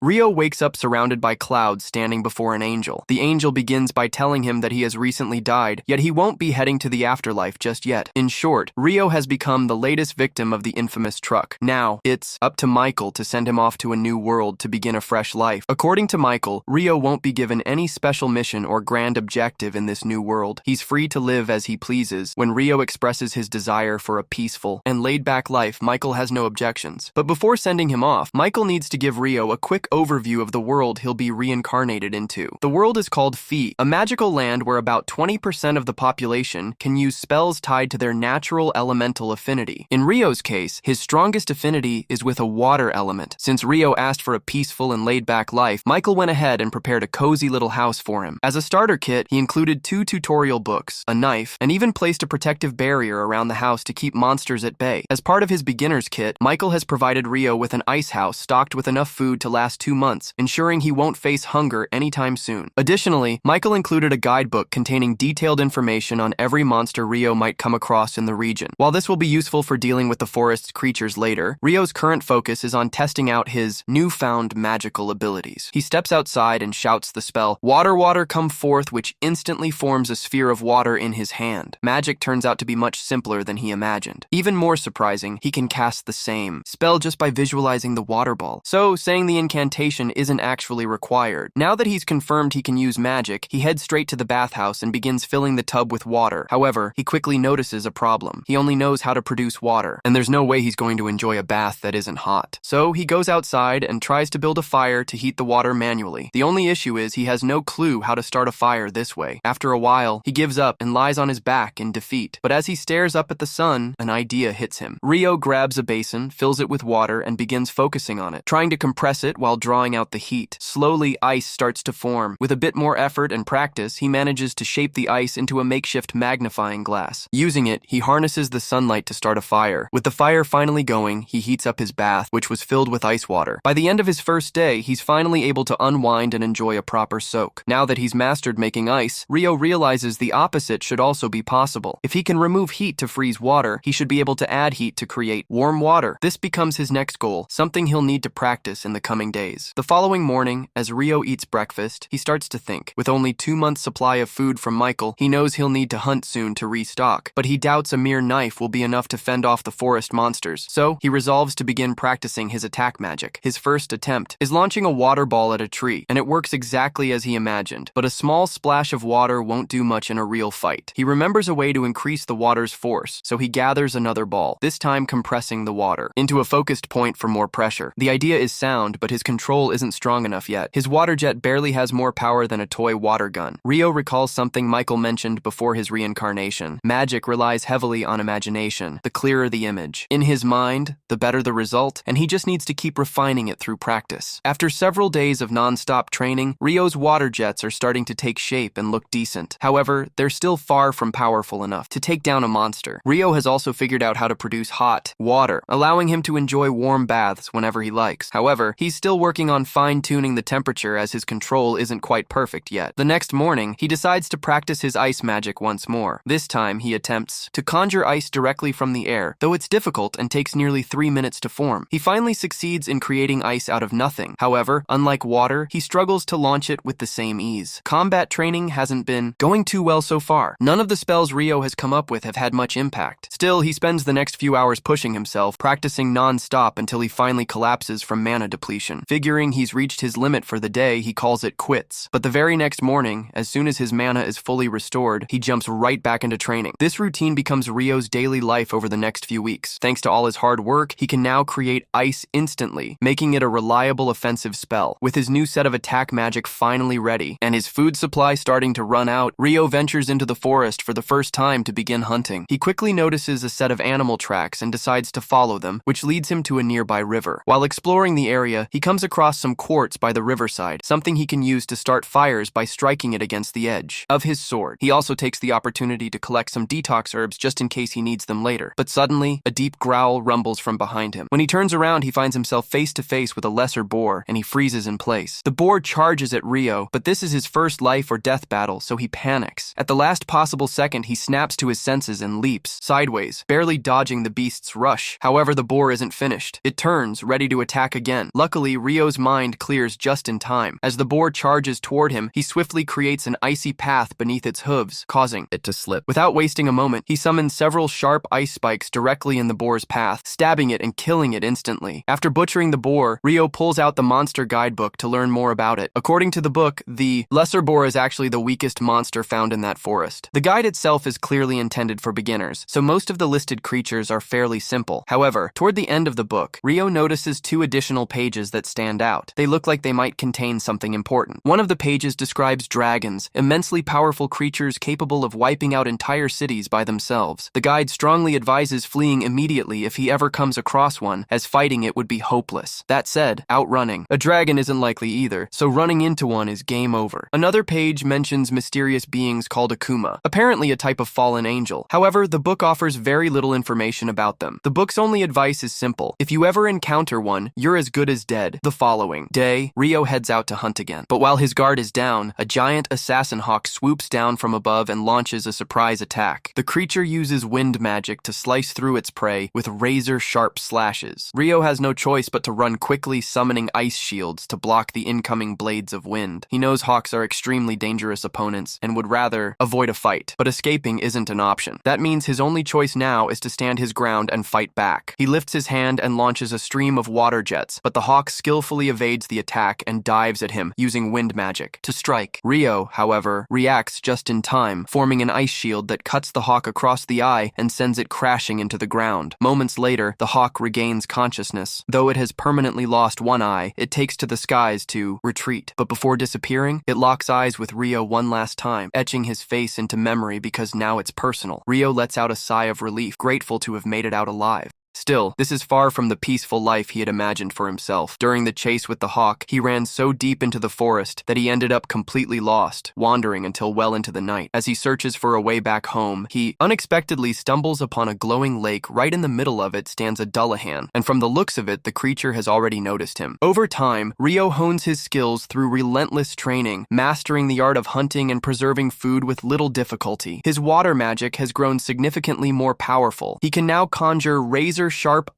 Rio wakes up surrounded by clouds standing before an angel. The angel begins by telling him that he has recently died, yet he won't be heading to the afterlife just yet. In short, Rio has become the latest victim of the infamous truck. Now, it's up to Michael to send him off to a new world to begin a fresh life. According to Michael, Rio won't be given any special mission or grand objective in this new world. He's free to live as he pleases. When Rio expresses his desire for a peaceful and laid-back life, Michael has no objections. But before sending him off, Michael needs to give Rio a quick overview of the world he'll be reincarnated into. The world is called Fee, a magical land where about 20% of the population can use spells tied to their natural elemental affinity. In Rio's case, his strongest affinity is with a water element. Since Rio asked for a peaceful and laid-back life, Michael went ahead and prepared a cozy little house for him. As a starter kit, he included 2 tutorial books, a knife, and even placed a protective barrier around the house to keep monsters at bay. As part of his beginner's kit, Michael has provided Rio with an ice house stocked with enough food to last 2 months, ensuring he won't face hunger anytime soon. Additionally, Michael included a guidebook containing detailed information on every monster Rio might come across in the region. While this will be useful for dealing with the forest's creatures later, Rio's current focus is on testing out his newfound magical abilities. He steps outside and shouts the spell, "Water, water, come forth," which instantly forms a sphere of water in his hand. Magic turns out to be much simpler than he imagined. Even more surprising, he can cast the same spell just by visualizing the water ball. So, saying the incantation isn't actually required. Now that he's confirmed he can use magic, he heads straight to the bathhouse and begins filling the tub with water. However, he quickly notices a problem. He only knows how to produce water, and there's no way he's going to enjoy a bath that isn't hot. So he goes outside and tries to build a fire to heat the water manually. The only issue is he has no clue how to start a fire this way. After a while, he gives up and lies on his back in defeat. But as he stares up at the sun, an idea hits him. Rio grabs a basin, fills it with water, and begins focusing on it, trying to compress it while drawing out the heat. Slowly, ice starts to form. With a bit more effort and practice, he manages to shape the ice into a makeshift magnifying glass. Using it, he harnesses the sunlight to start a fire. With the fire finally going, he heats up his bath, which was filled with ice water. By the end of his first day, he's finally able to unwind and enjoy a proper soak. Now that he's mastered making ice, Rio realizes the opposite should also be possible. If he can remove heat to freeze water, he should be able to add heat to create warm water. This becomes his next goal, something he'll need to practice in the coming days. The following morning, as Rio eats breakfast, he starts to think. With only 2 months' supply of food from Michael, he knows he'll need to hunt soon to restock. But he doubts a mere knife will be enough to fend off the forest monsters. So, he resolves to begin practicing his attack magic. His first attempt is launching a water ball at a tree, and it works exactly as he imagined. But a small splash of water won't do much in a real fight. He remembers a way to increase the water's force, so he gathers another ball, this time compressing the water into a focused point for more pressure. The idea is sound, but his control isn't strong enough yet. His water jet barely has more power than a toy water gun. Rio recalls something Michael mentioned before his reincarnation. Magic relies heavily on imagination. The clearer the image in his mind, the better the result, and he just needs to keep refining it through practice. After several days of non-stop training, Rio's water jets are starting to take shape and look decent. However, they're still far from powerful enough to take down a monster. Rio has also figured out how to produce hot water, allowing him to enjoy warm baths whenever he likes. However, he's still working on fine-tuning the temperature as his control isn't quite perfect yet. The next morning, he decides to practice his ice magic once more. This time, he attempts to conjure ice directly from the air, though it's difficult and takes nearly 3 minutes to form. He finally succeeds in creating ice out of nothing. However, unlike water, he struggles to launch it with the same ease. Combat training hasn't been going too well so far. None of the spells Rio has come up with have had much impact. Still, he spends the next few hours pushing himself, practicing non-stop until he finally collapses from mana depletion. Figuring he's reached his limit for the day, he calls it quits. But the very next morning, as soon as his mana is fully restored, he jumps right back into training. This routine becomes Rio's daily life over the next few weeks. Thanks to all his hard work, he can now create ice instantly, making it a reliable offensive spell. With his new set of attack magic finally ready, and his food supply starting to run out, Rio ventures into the forest for the first time to begin hunting. He quickly notices a set of animal tracks and decides to follow them, which leads him to a nearby river. While exploring the area, he comes across some quartz by the riverside, something he can use to start fires by striking it against the edge of his sword. He also takes the opportunity to collect some detox herbs just in case he needs them later. But suddenly, a deep growl rumbles from behind him. When he turns around, he finds himself face to face with a lesser boar, and he freezes in place. The boar charges at Rio, but this is his first life or death battle, so he panics. At the last possible second, he snaps to his senses and leaps sideways, barely dodging the beast's rush. However, the boar isn't finished. It turns, ready to attack again. Luckily, Rio's mind clears just in time. As the boar charges toward him, he swiftly creates an icy path beneath its hooves, causing it to slip. Without wasting a moment, he summons several sharp ice spikes directly in the boar's path, stabbing it and killing it instantly. After butchering the boar, Rio pulls out the monster guidebook to learn more about it. According to the book, the lesser boar is actually the weakest monster found in that forest. The guide itself is clearly intended for beginners, so most of the listed creatures are fairly simple. However, toward the end of the book, Rio notices two additional pages that stand out. They look like they might contain something important. One of the pages describes dragons, immensely powerful creatures capable of wiping out entire cities by themselves. The guide strongly advises fleeing immediately if he ever comes across one, as fighting it would be hopeless. That said, outrunning a dragon isn't likely either, so running into one is game over. Another page mentions mysterious beings called Akuma, apparently a type of fallen angel. However, the book offers very little information about them. The book's only advice is simple. If you ever encounter one, you're as good as dead. The following day, Rio heads out to hunt again. But while his guard is down, a giant assassin hawk swoops down from above and launches a surprise attack. The creature uses wind magic to slice through its prey with razor-sharp slashes. Rio has no choice but to run quickly, summoning ice shields to block the incoming blades of wind. He knows hawks are extremely dangerous opponents and would rather avoid a fight, but escaping isn't an option. That means his only choice now is to stand his ground and fight back. He lifts his hand and launches a stream of water jets, but the hawk skillfully evades the attack and dives at him using wind magic to strike. Rio, however, reacts just in time, forming an ice shield that cuts the hawk across the eye and sends it crashing into the ground. Moments later, the hawk regains consciousness. Though it has permanently lost one eye, it takes to the skies to retreat. But before disappearing, it locks eyes with Rio one last time, etching his face into memory because now it's personal. Rio lets out a sigh of relief, grateful to have made it out alive. Still, this is far from the peaceful life he had imagined for himself. During the chase with the hawk, he ran so deep into the forest that he ended up completely lost, wandering until well into the night. As he searches for a way back home, he unexpectedly stumbles upon a glowing lake. Right in the middle of it stands a Dullahan, and from the looks of it, the creature has already noticed him. Over time, Rio hones his skills through relentless training, mastering the art of hunting and preserving food with little difficulty. His water magic has grown significantly more powerful. He can now conjure razor-sharp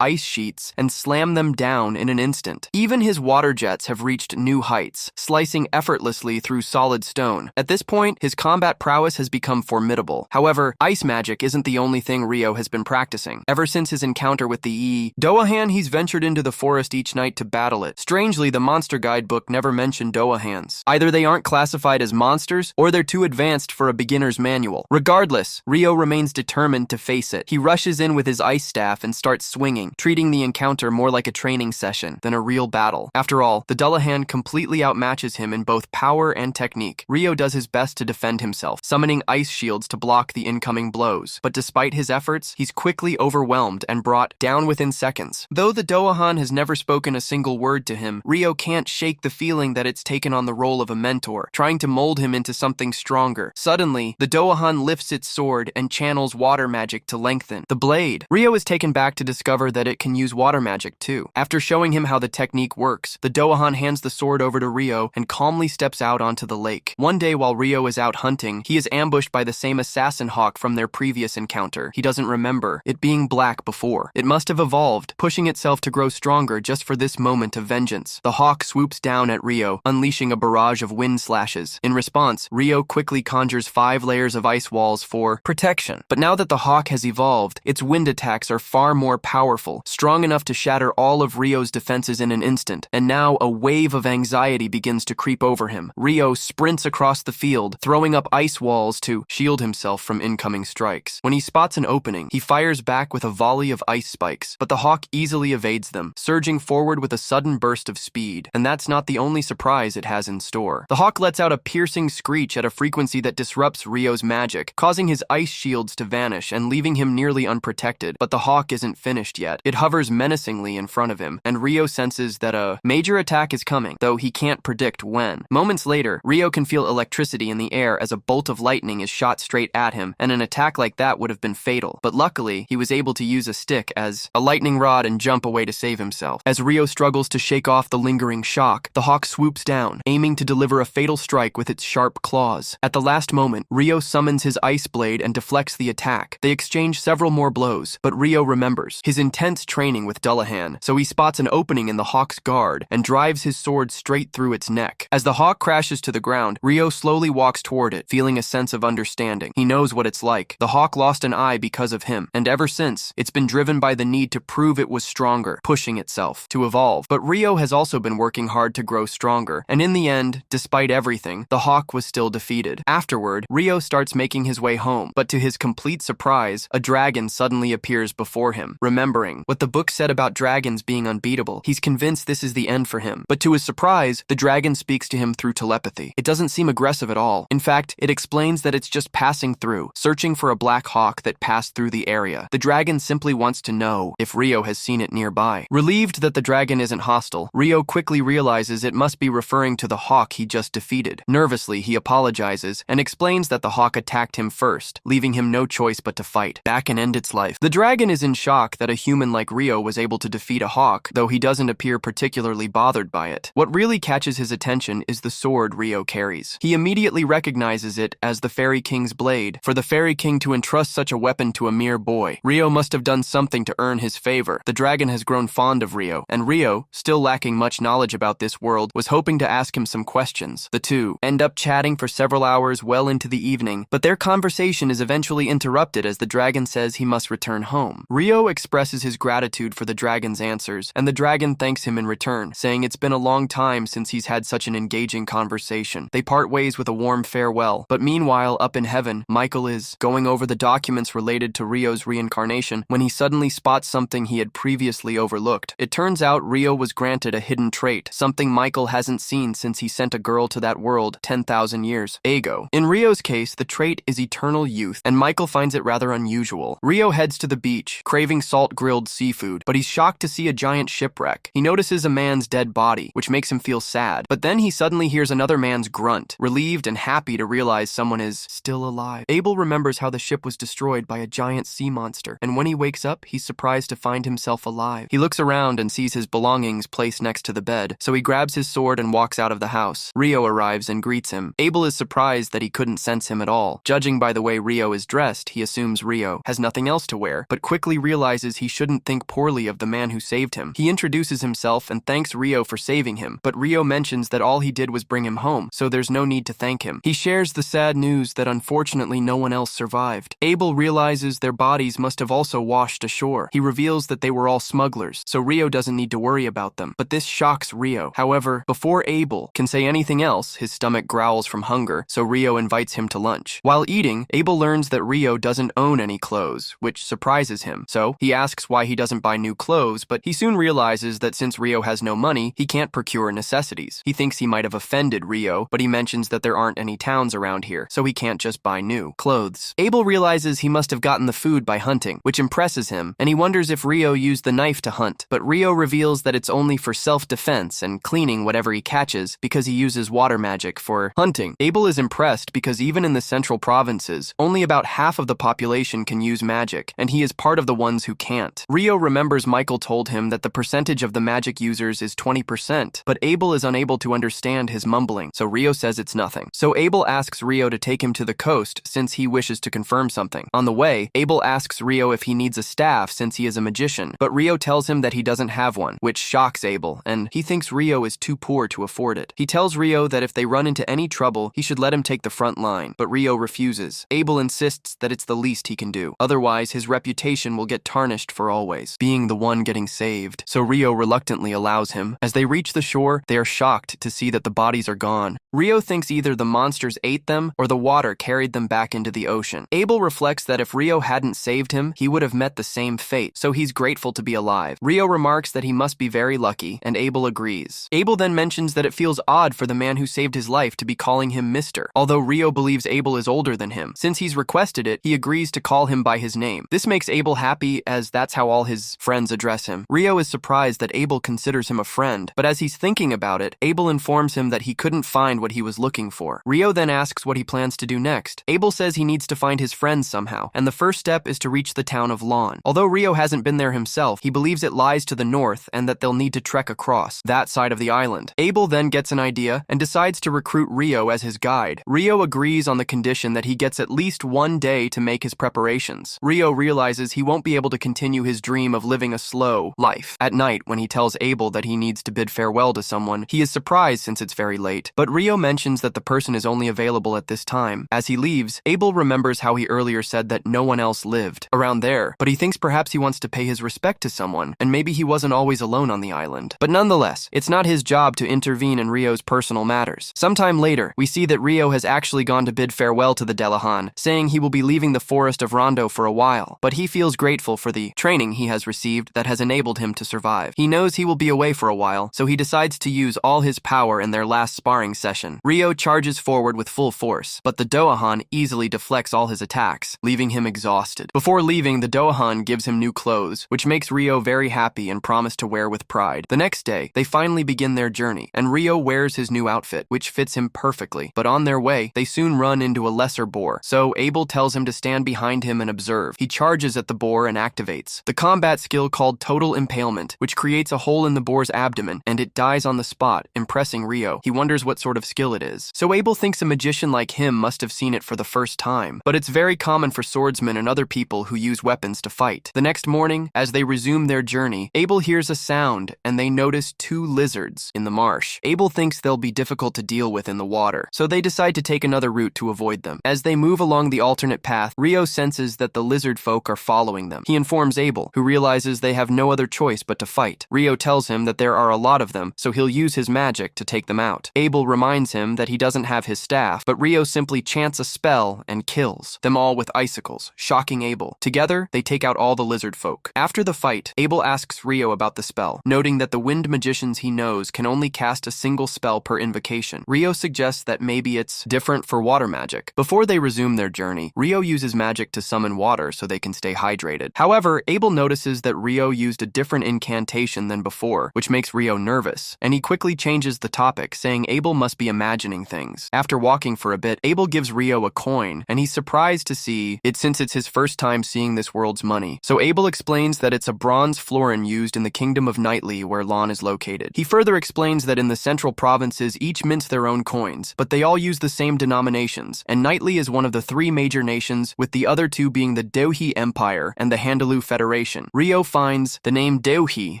ice sheets and slam them down in an instant. Even his water jets have reached new heights, slicing effortlessly through solid stone. At this point, his combat prowess has become formidable. However, ice magic isn't the only thing Rio has been practicing. Ever since his encounter with the Doahan, he's ventured into the forest each night to battle it. Strangely, the monster guidebook never mentioned Doahans. Either they aren't classified as monsters, or they're too advanced for a beginner's manual. Regardless, Rio remains determined to face it. He rushes in with his ice staff and starts swinging, treating the encounter more like a training session than a real battle. After all, the Dullahan completely outmatches him in both power and technique. Rio does his best to defend himself, summoning ice shields to block the incoming blows. But despite his efforts, he's quickly overwhelmed and brought down within seconds. Though the Doahan has never spoken a single word to him, Rio can't shake the feeling that it's taken on the role of a mentor, trying to mold him into something stronger. Suddenly, the Doahan lifts its sword and channels water magic to lengthen the blade. Rio is taken back to discover that it can use water magic too. After showing him how the technique works, the Doahan hands the sword over to Rio and calmly steps out onto the lake. One day while Rio is out hunting, he is ambushed by the same assassin hawk from their previous encounter. He doesn't remember it being black before. It must have evolved, pushing itself to grow stronger just for this moment of vengeance. The hawk swoops down at Rio, unleashing a barrage of wind slashes. In response, Rio quickly conjures 5 layers of ice walls for protection. But now that the hawk has evolved, its wind attacks are far more powerful, strong enough to shatter all of Rio's defenses in an instant, and now a wave of anxiety begins to creep over him. Rio sprints across the field, throwing up ice walls to shield himself from incoming strikes. When he spots an opening, he fires back with a volley of ice spikes, but the hawk easily evades them, surging forward with a sudden burst of speed. And that's not the only surprise it has in store. The hawk lets out a piercing screech at a frequency that disrupts Rio's magic, causing his ice shields to vanish and leaving him nearly unprotected. But the hawk isn't finished yet. It hovers menacingly in front of him, and Rio senses that a major attack is coming, though he can't predict when. Moments later, Rio can feel electricity in the air as a bolt of lightning is shot straight at him, and an attack like that would have been fatal. But luckily, he was able to use a stick as a lightning rod and jump away to save himself. As Rio struggles to shake off the lingering shock, the hawk swoops down, aiming to deliver a fatal strike with its sharp claws. At the last moment, Rio summons his ice blade and deflects the attack. They exchange several more blows, but Rio remembers hours. His intense training with Dullahan, so he spots an opening in the hawk's guard and drives his sword straight through its neck. As the hawk crashes to the ground, Rio slowly walks toward it, feeling a sense of understanding. He knows what it's like. The hawk lost an eye because of him, and ever since, it's been driven by the need to prove it was stronger, pushing itself to evolve. But Rio has also been working hard to grow stronger, and in the end, despite everything, the hawk was still defeated. Afterward, Rio starts making his way home, but to his complete surprise, a dragon suddenly appears before him. Remembering what the book said about dragons being unbeatable, he's convinced this is the end for him. But to his surprise, the dragon speaks to him through telepathy. It doesn't seem aggressive at all. In fact, it explains that it's just passing through, searching for a black hawk that passed through the area. The dragon simply wants to know if Rio has seen it nearby. Relieved that the dragon isn't hostile, Rio quickly realizes it must be referring to the hawk he just defeated. Nervously, he apologizes and explains that the hawk attacked him first, leaving him no choice but to fight back and end its life. The dragon is in shock that a human like Rio was able to defeat a hawk, though he doesn't appear particularly bothered by it. What really catches his attention is the sword Rio carries. He immediately recognizes it as the Fairy King's blade. For the Fairy King to entrust such a weapon to a mere boy, Rio must have done something to earn his favor. The dragon has grown fond of Rio, and Rio, still lacking much knowledge about this world, was hoping to ask him some questions. The two end up chatting for several hours well into the evening, but their conversation is eventually interrupted as the dragon says he must return home. Rio expresses his gratitude for the dragon's answers, and the dragon thanks him in return, saying it's been a long time since he's had such an engaging conversation. They part ways with a warm farewell, but meanwhile, up in heaven, Michael is going over the documents related to Rio's reincarnation when he suddenly spots something he had previously overlooked. It turns out Rio was granted a hidden trait, something Michael hasn't seen since he sent a girl to that world 10,000 years ago. In Rio's case, the trait is eternal youth, and Michael finds it rather unusual. Rio heads to the beach, craving salt-grilled seafood, but he's shocked to see a giant shipwreck. He notices a man's dead body, which makes him feel sad, but then he suddenly hears another man's grunt, relieved and happy to realize someone is still alive. Abel remembers how the ship was destroyed by a giant sea monster, and when he wakes up, he's surprised to find himself alive. He looks around and sees his belongings placed next to the bed, so he grabs his sword and walks out of the house. Rio arrives and greets him. Abel is surprised that he couldn't sense him at all. Judging by the way Rio is dressed, he assumes Rio has nothing else to wear, but quickly realizes he shouldn't think poorly of the man who saved him. He introduces himself and thanks Rio for saving him, but Rio mentions that all he did was bring him home, so there's no need to thank him. He shares the sad news that unfortunately no one else survived. Abel realizes their bodies must have also washed ashore. He reveals that they were all smugglers, so Rio doesn't need to worry about them, but this shocks Rio. However, before Abel can say anything else, his stomach growls from hunger, so Rio invites him to lunch. While eating, Abel learns that Rio doesn't own any clothes, which surprises him, so he asks why he doesn't buy new clothes, but he soon realizes that since Rio has no money, he can't procure necessities. He thinks he might have offended Rio, but he mentions that there aren't any towns around here, so he can't just buy new clothes. Abel realizes he must have gotten the food by hunting, which impresses him, and he wonders if Rio used the knife to hunt, but Rio reveals that it's only for self-defense and cleaning whatever he catches because he uses water magic for hunting. Abel is impressed because even in the central provinces, only about half of the population can use magic, and he is part of the ones who can't. Rio remembers Michael told him that the percentage of the magic users is 20%, but Abel is unable to understand his mumbling, so Rio says it's nothing. So Abel asks Rio to take him to the coast since he wishes to confirm something. On the way, Abel asks Rio if he needs a staff since he is a magician, but Rio tells him that he doesn't have one, which shocks Abel, and he thinks Rio is too poor to afford it. He tells Rio that if they run into any trouble, he should let him take the front line, but Rio refuses. Abel insists that it's the least he can do. Otherwise, his reputation will get tarnished for always, being the one getting saved. So Rio reluctantly allows him. As they reach the shore, they are shocked to see that the bodies are gone. Rio thinks either the monsters ate them or the water carried them back into the ocean. Abel reflects that if Rio hadn't saved him, he would have met the same fate, so he's grateful to be alive. Rio remarks that he must be very lucky, and Abel agrees. Abel then mentions that it feels odd for the man who saved his life to be calling him Mr. Although Rio believes Abel is older than him, since he's requested it, he agrees to call him by his name. This makes Abel happy as that's how all his friends address him. Rio is surprised that Abel considers him a friend, but as he's thinking about it, Abel informs him that he couldn't find what he was looking for. Rio then asks what he plans to do next. Abel says he needs to find his friends somehow, and the first step is to reach the town of Lawn. Although Rio hasn't been there himself, he believes it lies to the north and that they'll need to trek across that side of the island. Abel then gets an idea and decides to recruit Rio as his guide. Rio agrees on the condition that he gets at least one day to make his preparations. Rio realizes he won't be able to to continue his dream of living a slow life. At night, when he tells Abel that he needs to bid farewell to someone, he is surprised since it's very late, but Rio mentions that the person is only available at this time. As he leaves, Abel remembers how he earlier said that no one else lived around there, but he thinks perhaps he wants to pay his respect to someone, and maybe he wasn't always alone on the island. But nonetheless, it's not his job to intervene in Rio's personal matters. Sometime later, we see that Rio has actually gone to bid farewell to the Delahan, saying he will be leaving the forest of Rondo for a while, but he feels grateful for the training he has received that has enabled him to survive. He knows he will be away for a while, so he decides to use all his power in their last sparring session. Rio charges forward with full force, but the Doahan easily deflects all his attacks, leaving him exhausted. Before leaving, the Doahan gives him new clothes, which makes Rio very happy and promise to wear with pride. The next day, they finally begin their journey, and Rio wears his new outfit, which fits him perfectly. But on their way, they soon run into a lesser boar, so Abel tells him to stand behind him and observe. He charges at the boar and activates the combat skill called Total Impalement, which creates a hole in the boar's abdomen, and it dies on the spot, impressing Rio. He wonders what sort of skill it is. So Abel thinks a magician like him must have seen it for the first time, but it's very common for swordsmen and other people who use weapons to fight. The next morning, as they resume their journey, Abel hears a sound, and they notice two lizards in the marsh. Abel thinks they'll be difficult to deal with in the water, so they decide to take another route to avoid them. As they move along the alternate path, Rio senses that the lizard folk are following them. He informs Abel, who realizes they have no other choice but to fight. Rio tells him that there are a lot of them, so he'll use his magic to take them out. Abel reminds him that he doesn't have his staff, but Rio simply chants a spell and kills them all with icicles, shocking Abel. Together, they take out all the lizard folk. After the fight, Abel asks Rio about the spell, noting that the wind magicians he knows can only cast a single spell per invocation. Rio suggests that maybe it's different for water magic. Before they resume their journey, Rio uses magic to summon water so they can stay hydrated. However, Abel notices that Rio used a different incantation than before, which makes Rio nervous, and he quickly changes the topic, saying Abel must be imagining things. After walking for a bit, Abel gives Rio a coin, and he's surprised to see it since it's his first time seeing this world's money. So Abel explains that it's a bronze florin used in the kingdom of Knightley, where Lon is located. He further explains that in the central provinces each mints their own coins, but they all use the same denominations, and Knightley is one of the three major nations, with the other two being the Deuhi Empire and the Handaloo Federation. Rio finds the name Deuhi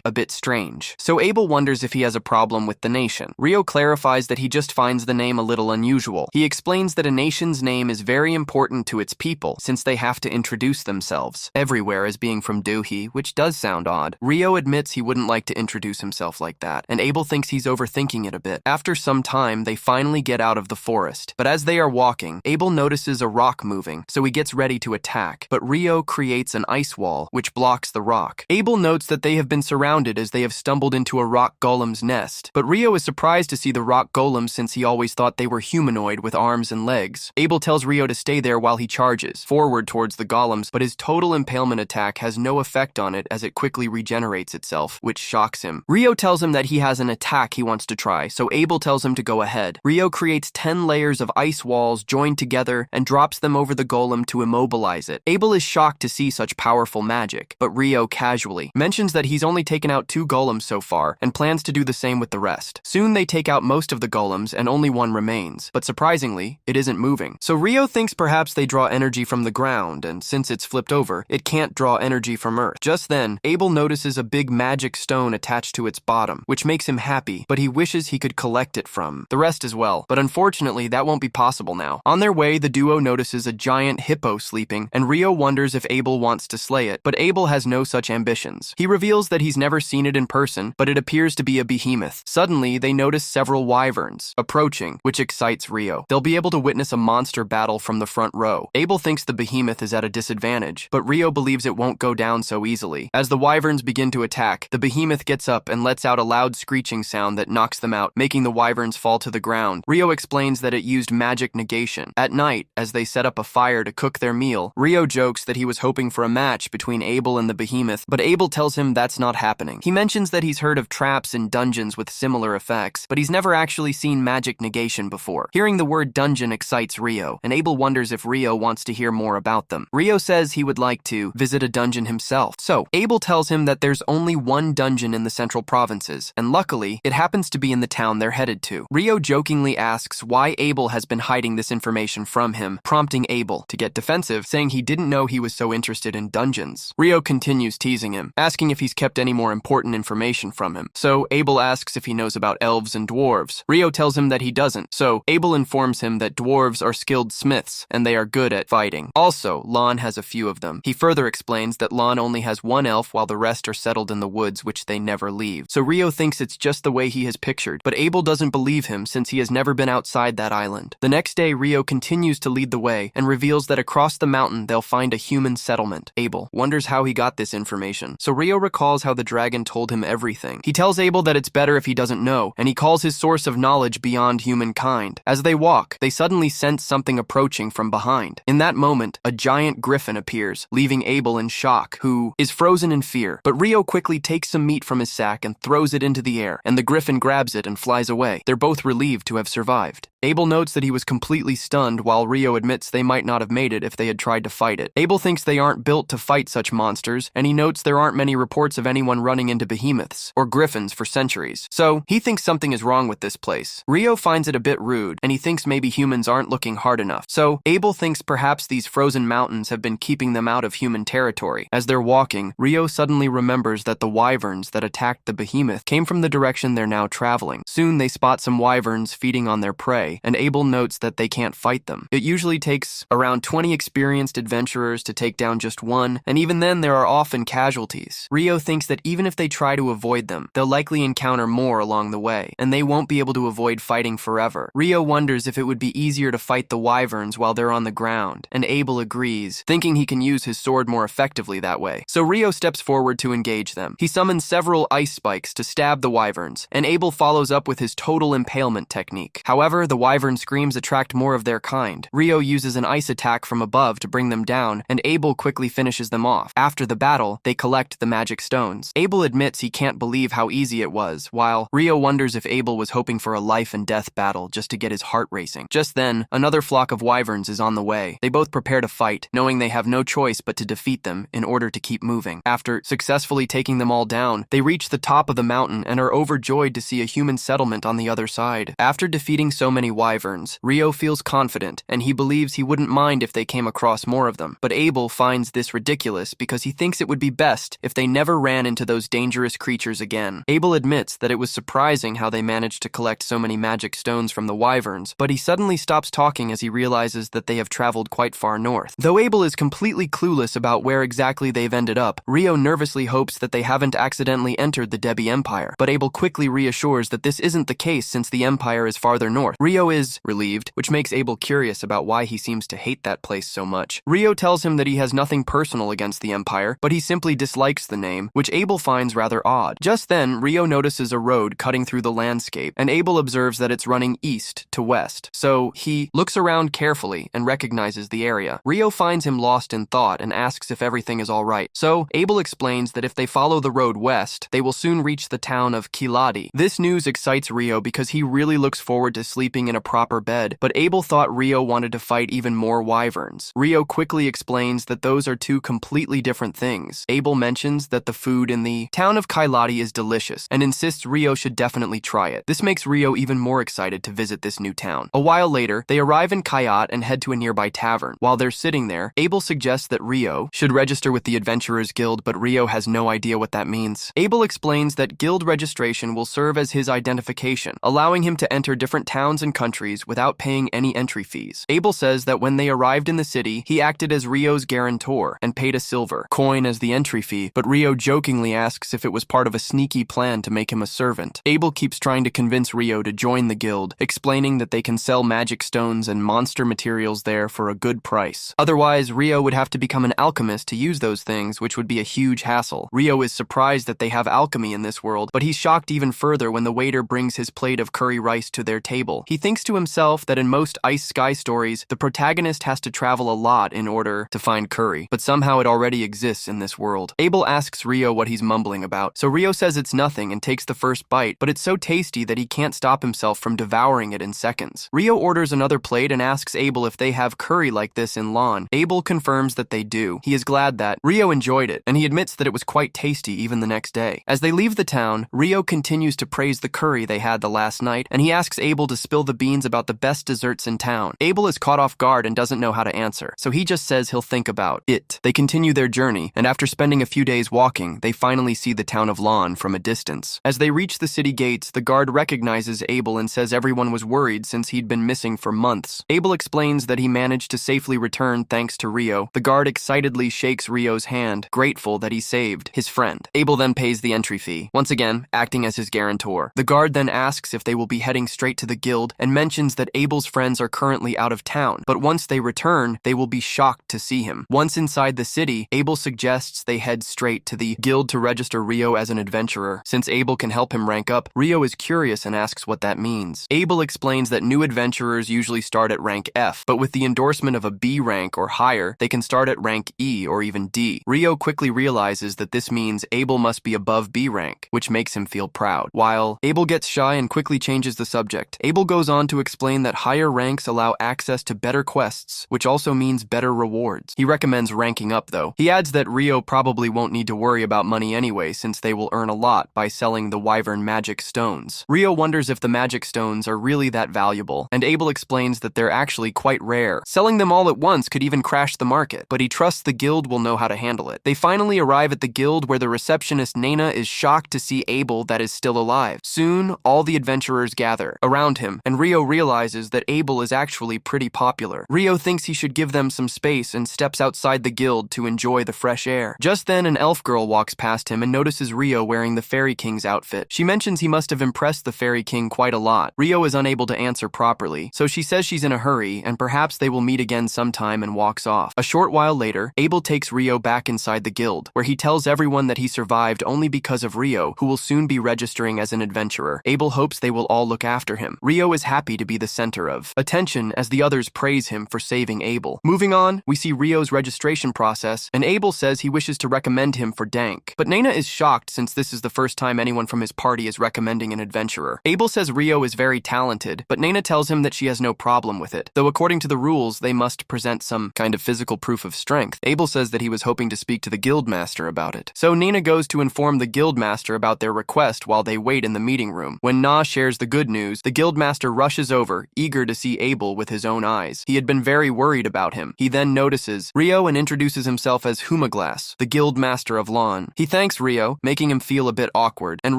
a bit strange, so Abel wonders if he has a problem with the nation. Rio clarifies that he just finds the name a little unusual. He explains that a nation's name is very important to its people, since they have to introduce themselves everywhere as being from Deuhi, which does sound odd. Rio admits he wouldn't like to introduce himself like that, and Abel thinks he's overthinking it a bit. After some time, they finally get out of the forest, but as they are walking, Abel notices a rock moving, so he gets ready to attack, but Rio creates an ice wall, which blocks the rock. Abel notes that they have been surrounded as they have stumbled into a rock golem's nest, but Rio is surprised to see the rock golems since he always thought they were humanoid with arms and legs. Abel tells Rio to stay there while he charges forward towards the golems, but his total impalement attack has no effect on it as it quickly regenerates itself, which shocks him. Rio tells him that he has an attack he wants to try, so Abel tells him to go ahead. Rio creates 10 layers of ice walls joined together and drops them over the golem to immobilize it. Abel is shocked to see such powerful magic, but Rio casually mentions that he's only taken out 2 golems so far and plans to do the same with the rest. Soon they take out most of the golems and only one remains, but surprisingly, it isn't moving. So Rio thinks perhaps they draw energy from the ground, and since it's flipped over, it can't draw energy from Earth. Just then, Abel notices a big magic stone attached to its bottom, which makes him happy, but he wishes he could collect it from the rest as well. But unfortunately, that won't be possible now. On their way, the duo notices a giant hippo sleeping, and Rio wonders if Abel wants to slay it, but Abel has no such ambitions. He reveals that he's never seen it in person, but it appears to be a behemoth. Suddenly, they notice several wyverns approaching, which excites Rio. They'll be able to witness a monster battle from the front row. Abel thinks the behemoth is at a disadvantage, but Rio believes it won't go down so easily. As the wyverns begin to attack, the behemoth gets up and lets out a loud screeching sound that knocks them out, making the wyverns fall to the ground. Rio explains that it used magic negation. At night, as they set up a fire to cook their meal, Rio jokes that he was hoping for a match between Abel and the behemoth, but Abel tells him that's not happening. He mentions that he's heard of traps in dungeons with similar effects, but he's never actually seen magic negation before. Hearing the word dungeon excites Rio, and Abel wonders if Rio wants to hear more about them. Rio says he would like to visit a dungeon himself, so Abel tells him that there's only one dungeon in the central provinces, and luckily, it happens to be in the town they're headed to. Rio jokingly asks why Abel has been hiding this information from him, prompting Abel to get defensive, saying he didn't know he was so interested in dungeons. dragons. Rio continues teasing him, asking if he's kept any more important information from him. So Abel asks if he knows about elves and dwarves. Rio tells him that he doesn't, so Abel informs him that dwarves are skilled smiths and they are good at fighting. Also, Lon has a few of them. He further explains that Lon only has one elf while the rest are settled in the woods, which they never leave. So Rio thinks it's just the way he has pictured, but Abel doesn't believe him since he has never been outside that island. The next day, Rio continues to lead the way and reveals that across the mountain they'll find a human settlement. Abel wonders how he got this information, so Rio recalls how the dragon told him everything. He tells Abel that it's better if he doesn't know, and he calls his source of knowledge beyond humankind. As they walk, they suddenly sense something approaching from behind. In that moment, a giant griffin appears, leaving Abel in shock, who is frozen in fear. But Rio quickly takes some meat from his sack and throws it into the air, and the griffin grabs it and flies away. They're both relieved to have survived. Abel notes that he was completely stunned, while Rio admits they might not have made it if they had tried to fight it. Abel thinks they aren't built to fight such monsters, and he notes there aren't many reports of anyone running into behemoths or griffins for centuries. So he thinks something is wrong with this place. Rio finds it a bit rude, and he thinks maybe humans aren't looking hard enough. So Abel thinks perhaps these frozen mountains have been keeping them out of human territory. As they're walking, Rio suddenly remembers that the wyverns that attacked the behemoth came from the direction they're now traveling. Soon they spot some wyverns feeding on their prey, and Abel notes that they can't fight them. It usually takes around 20 experienced adventurers to take down just one, and even then there are often casualties. Rio thinks that even if they try to avoid them, they'll likely encounter more along the way, and they won't be able to avoid fighting forever. Rio wonders if it would be easier to fight the wyverns while they're on the ground, and Abel agrees, thinking he can use his sword more effectively that way. So Rio steps forward to engage them. He summons several ice spikes to stab the wyverns, and Abel follows up with his total impalement technique. However, the wyvern screams attract more of their kind. Rio uses an ice attack from above to bring them down, and Abel quickly finishes them off. After the battle, they collect the magic stones. Abel admits he can't believe how easy it was, while Rio wonders if Abel was hoping for a life and death battle just to get his heart racing. Just then, another flock of wyverns is on the way. They both prepare to fight, knowing they have no choice but to defeat them in order to keep moving. After successfully taking them all down, they reach the top of the mountain and are overjoyed to see a human settlement on the other side. After defeating so many wyverns, Rio feels confident, and he believes he wouldn't mind if they came across more of them. But Abel finds this ridiculous because he thinks it would be best if they never ran into those dangerous creatures again. Abel admits that it was surprising how they managed to collect so many magic stones from the wyverns, but he suddenly stops talking as he realizes that they have traveled quite far north. Though Abel is completely clueless about where exactly they've ended up, Rio nervously hopes that they haven't accidentally entered the Debbie Empire, but Abel quickly reassures that this isn't the case since the Empire is farther north. Rio is relieved, which makes Abel curious about why he seems to hate that place so much. Rio tells him that he has nothing personal against the Empire, but he simply dislikes the name, which Abel finds rather odd. Just then, Rio notices a road cutting through the landscape, and Abel observes that it's running east to west. So he looks around carefully and recognizes the area. Rio finds him lost in thought and asks if everything is all right. So Abel explains that if they follow the road west, they will soon reach the town of Kiladi. This news excites Rio because he really looks forward to sleeping in a proper bed, but Abel thought Rio wanted to fight even more wyverns. Rio quickly explains that those are two completely different things. Abel mentions that the food in the town of Kiladi is delicious and insists Rio should definitely try it. This makes Rio even more excited to visit this new town. A while later, they arrive in Kayat and head to a nearby tavern. While they're sitting there, Abel suggests that Rio should register with the Adventurers Guild, but Rio has no idea what that means. Abel explains that guild registration will serve as his identification, allowing him to enter different towns and countries without paying any entry fees. Abel says that when they arrived in the city, he acted as Rio's guarantor and paid a silver coin as the entry fee, but Rio jokingly asks if it was part of a sneaky plan to make him a servant. Abel keeps trying to convince Rio to join the guild, explaining that they can sell magic stones and monster materials there for a good price. Otherwise, Rio would have to become an alchemist to use those things, which would be a huge hassle. Rio is surprised that they have alchemy in this world, but he's shocked even further when the waiter brings his plate of curry rice to their table. He thinks to himself that in most Ice Sky stories, the protagonist has to travel a lot in order to find curry, but somehow it already exists in this world. Abel asks Rio what he's mumbling about, so Rio says it's nothing and takes the first bite, but it's so tasty that he can't stop himself from devouring it in seconds. Rio orders another plate and asks Abel if they have curry like this in Lon. Abel confirms that they do. He is glad that Rio enjoyed it, and he admits that it was quite tasty even the next day. As they leave the town, Rio continues to praise the curry they had the last night, and he asks Abel to spill the beans about the best desserts in town. Abel is caught off guard and doesn't know how to answer, so he just says he'll think about it. They continue continue their journey, and after spending a few days walking, they finally see the town of Lon from a distance. As they reach the city gates, the guard recognizes Abel and says everyone was worried since he'd been missing for months. Abel explains that he managed to safely return thanks to Rio. The guard excitedly shakes Rio's hand, grateful that he saved his friend. Abel then pays the entry fee, once again acting as his guarantor. The guard then asks if they will be heading straight to the guild and mentions that Abel's friends are currently out of town, but once they return, they will be shocked to see him. Once inside the city, Abel suggests they head straight to the guild to register Rio as an adventurer. Since Abel can help him rank up, Rio is curious and asks what that means. Abel explains that new adventurers usually start at rank F, but with the endorsement of a B rank or higher, they can start at rank E or even D. Rio quickly realizes that this means Abel must be above B rank, which makes him feel proud. While Abel gets shy and quickly changes the subject, Abel goes on to explain that higher ranks allow access to better quests, which also means better rewards. He recommends ranking up though. He adds that Rio probably won't need to worry about money anyway since they will earn a lot by selling the Wyvern magic stones. Rio wonders if the magic stones are really that valuable, and Abel explains that they're actually quite rare. Selling them all at once could even crash the market, but he trusts the guild will know how to handle it. They finally arrive at the guild where the receptionist Nana is shocked to see Abel that is still alive. Soon, all the adventurers gather around him, and Rio realizes that Abel is actually pretty popular. Rio thinks he should give them some space and steps outside the guild to enjoy the fresh air. Just then, an elf girl walks past him and notices Rio wearing the Fairy King's outfit. She mentions he must have impressed the Fairy King quite a lot. Rio is unable to answer properly, so she says she's in a hurry and perhaps they will meet again sometime and walks off. A short while later, Abel takes Rio back inside the guild, where he tells everyone that he survived only because of Rio, who will soon be registering as an adventurer. Abel hopes they will all look after him. Rio is happy to be the center of attention as the others praise him for saving Abel. Moving on, we see Rio's registration process, and Abel says he wishes to recommend him for Dank. But Nana is shocked since this is the first time anyone from his party is recommending an adventurer. Abel says Rio is very talented, but Nana tells him that she has no problem with it, though according to the rules, they must present some kind of physical proof of strength. Abel says that he was hoping to speak to the guildmaster about it. So Nana goes to inform the guildmaster about their request while they wait in the meeting room. When Na shares the good news, the guildmaster rushes over, eager to see Abel with his own eyes. He had been very worried about him. He then notices Rio and introduces himself as Humaglass, the guildmaster of Lon. He thanks Rio, making him feel a bit awkward, and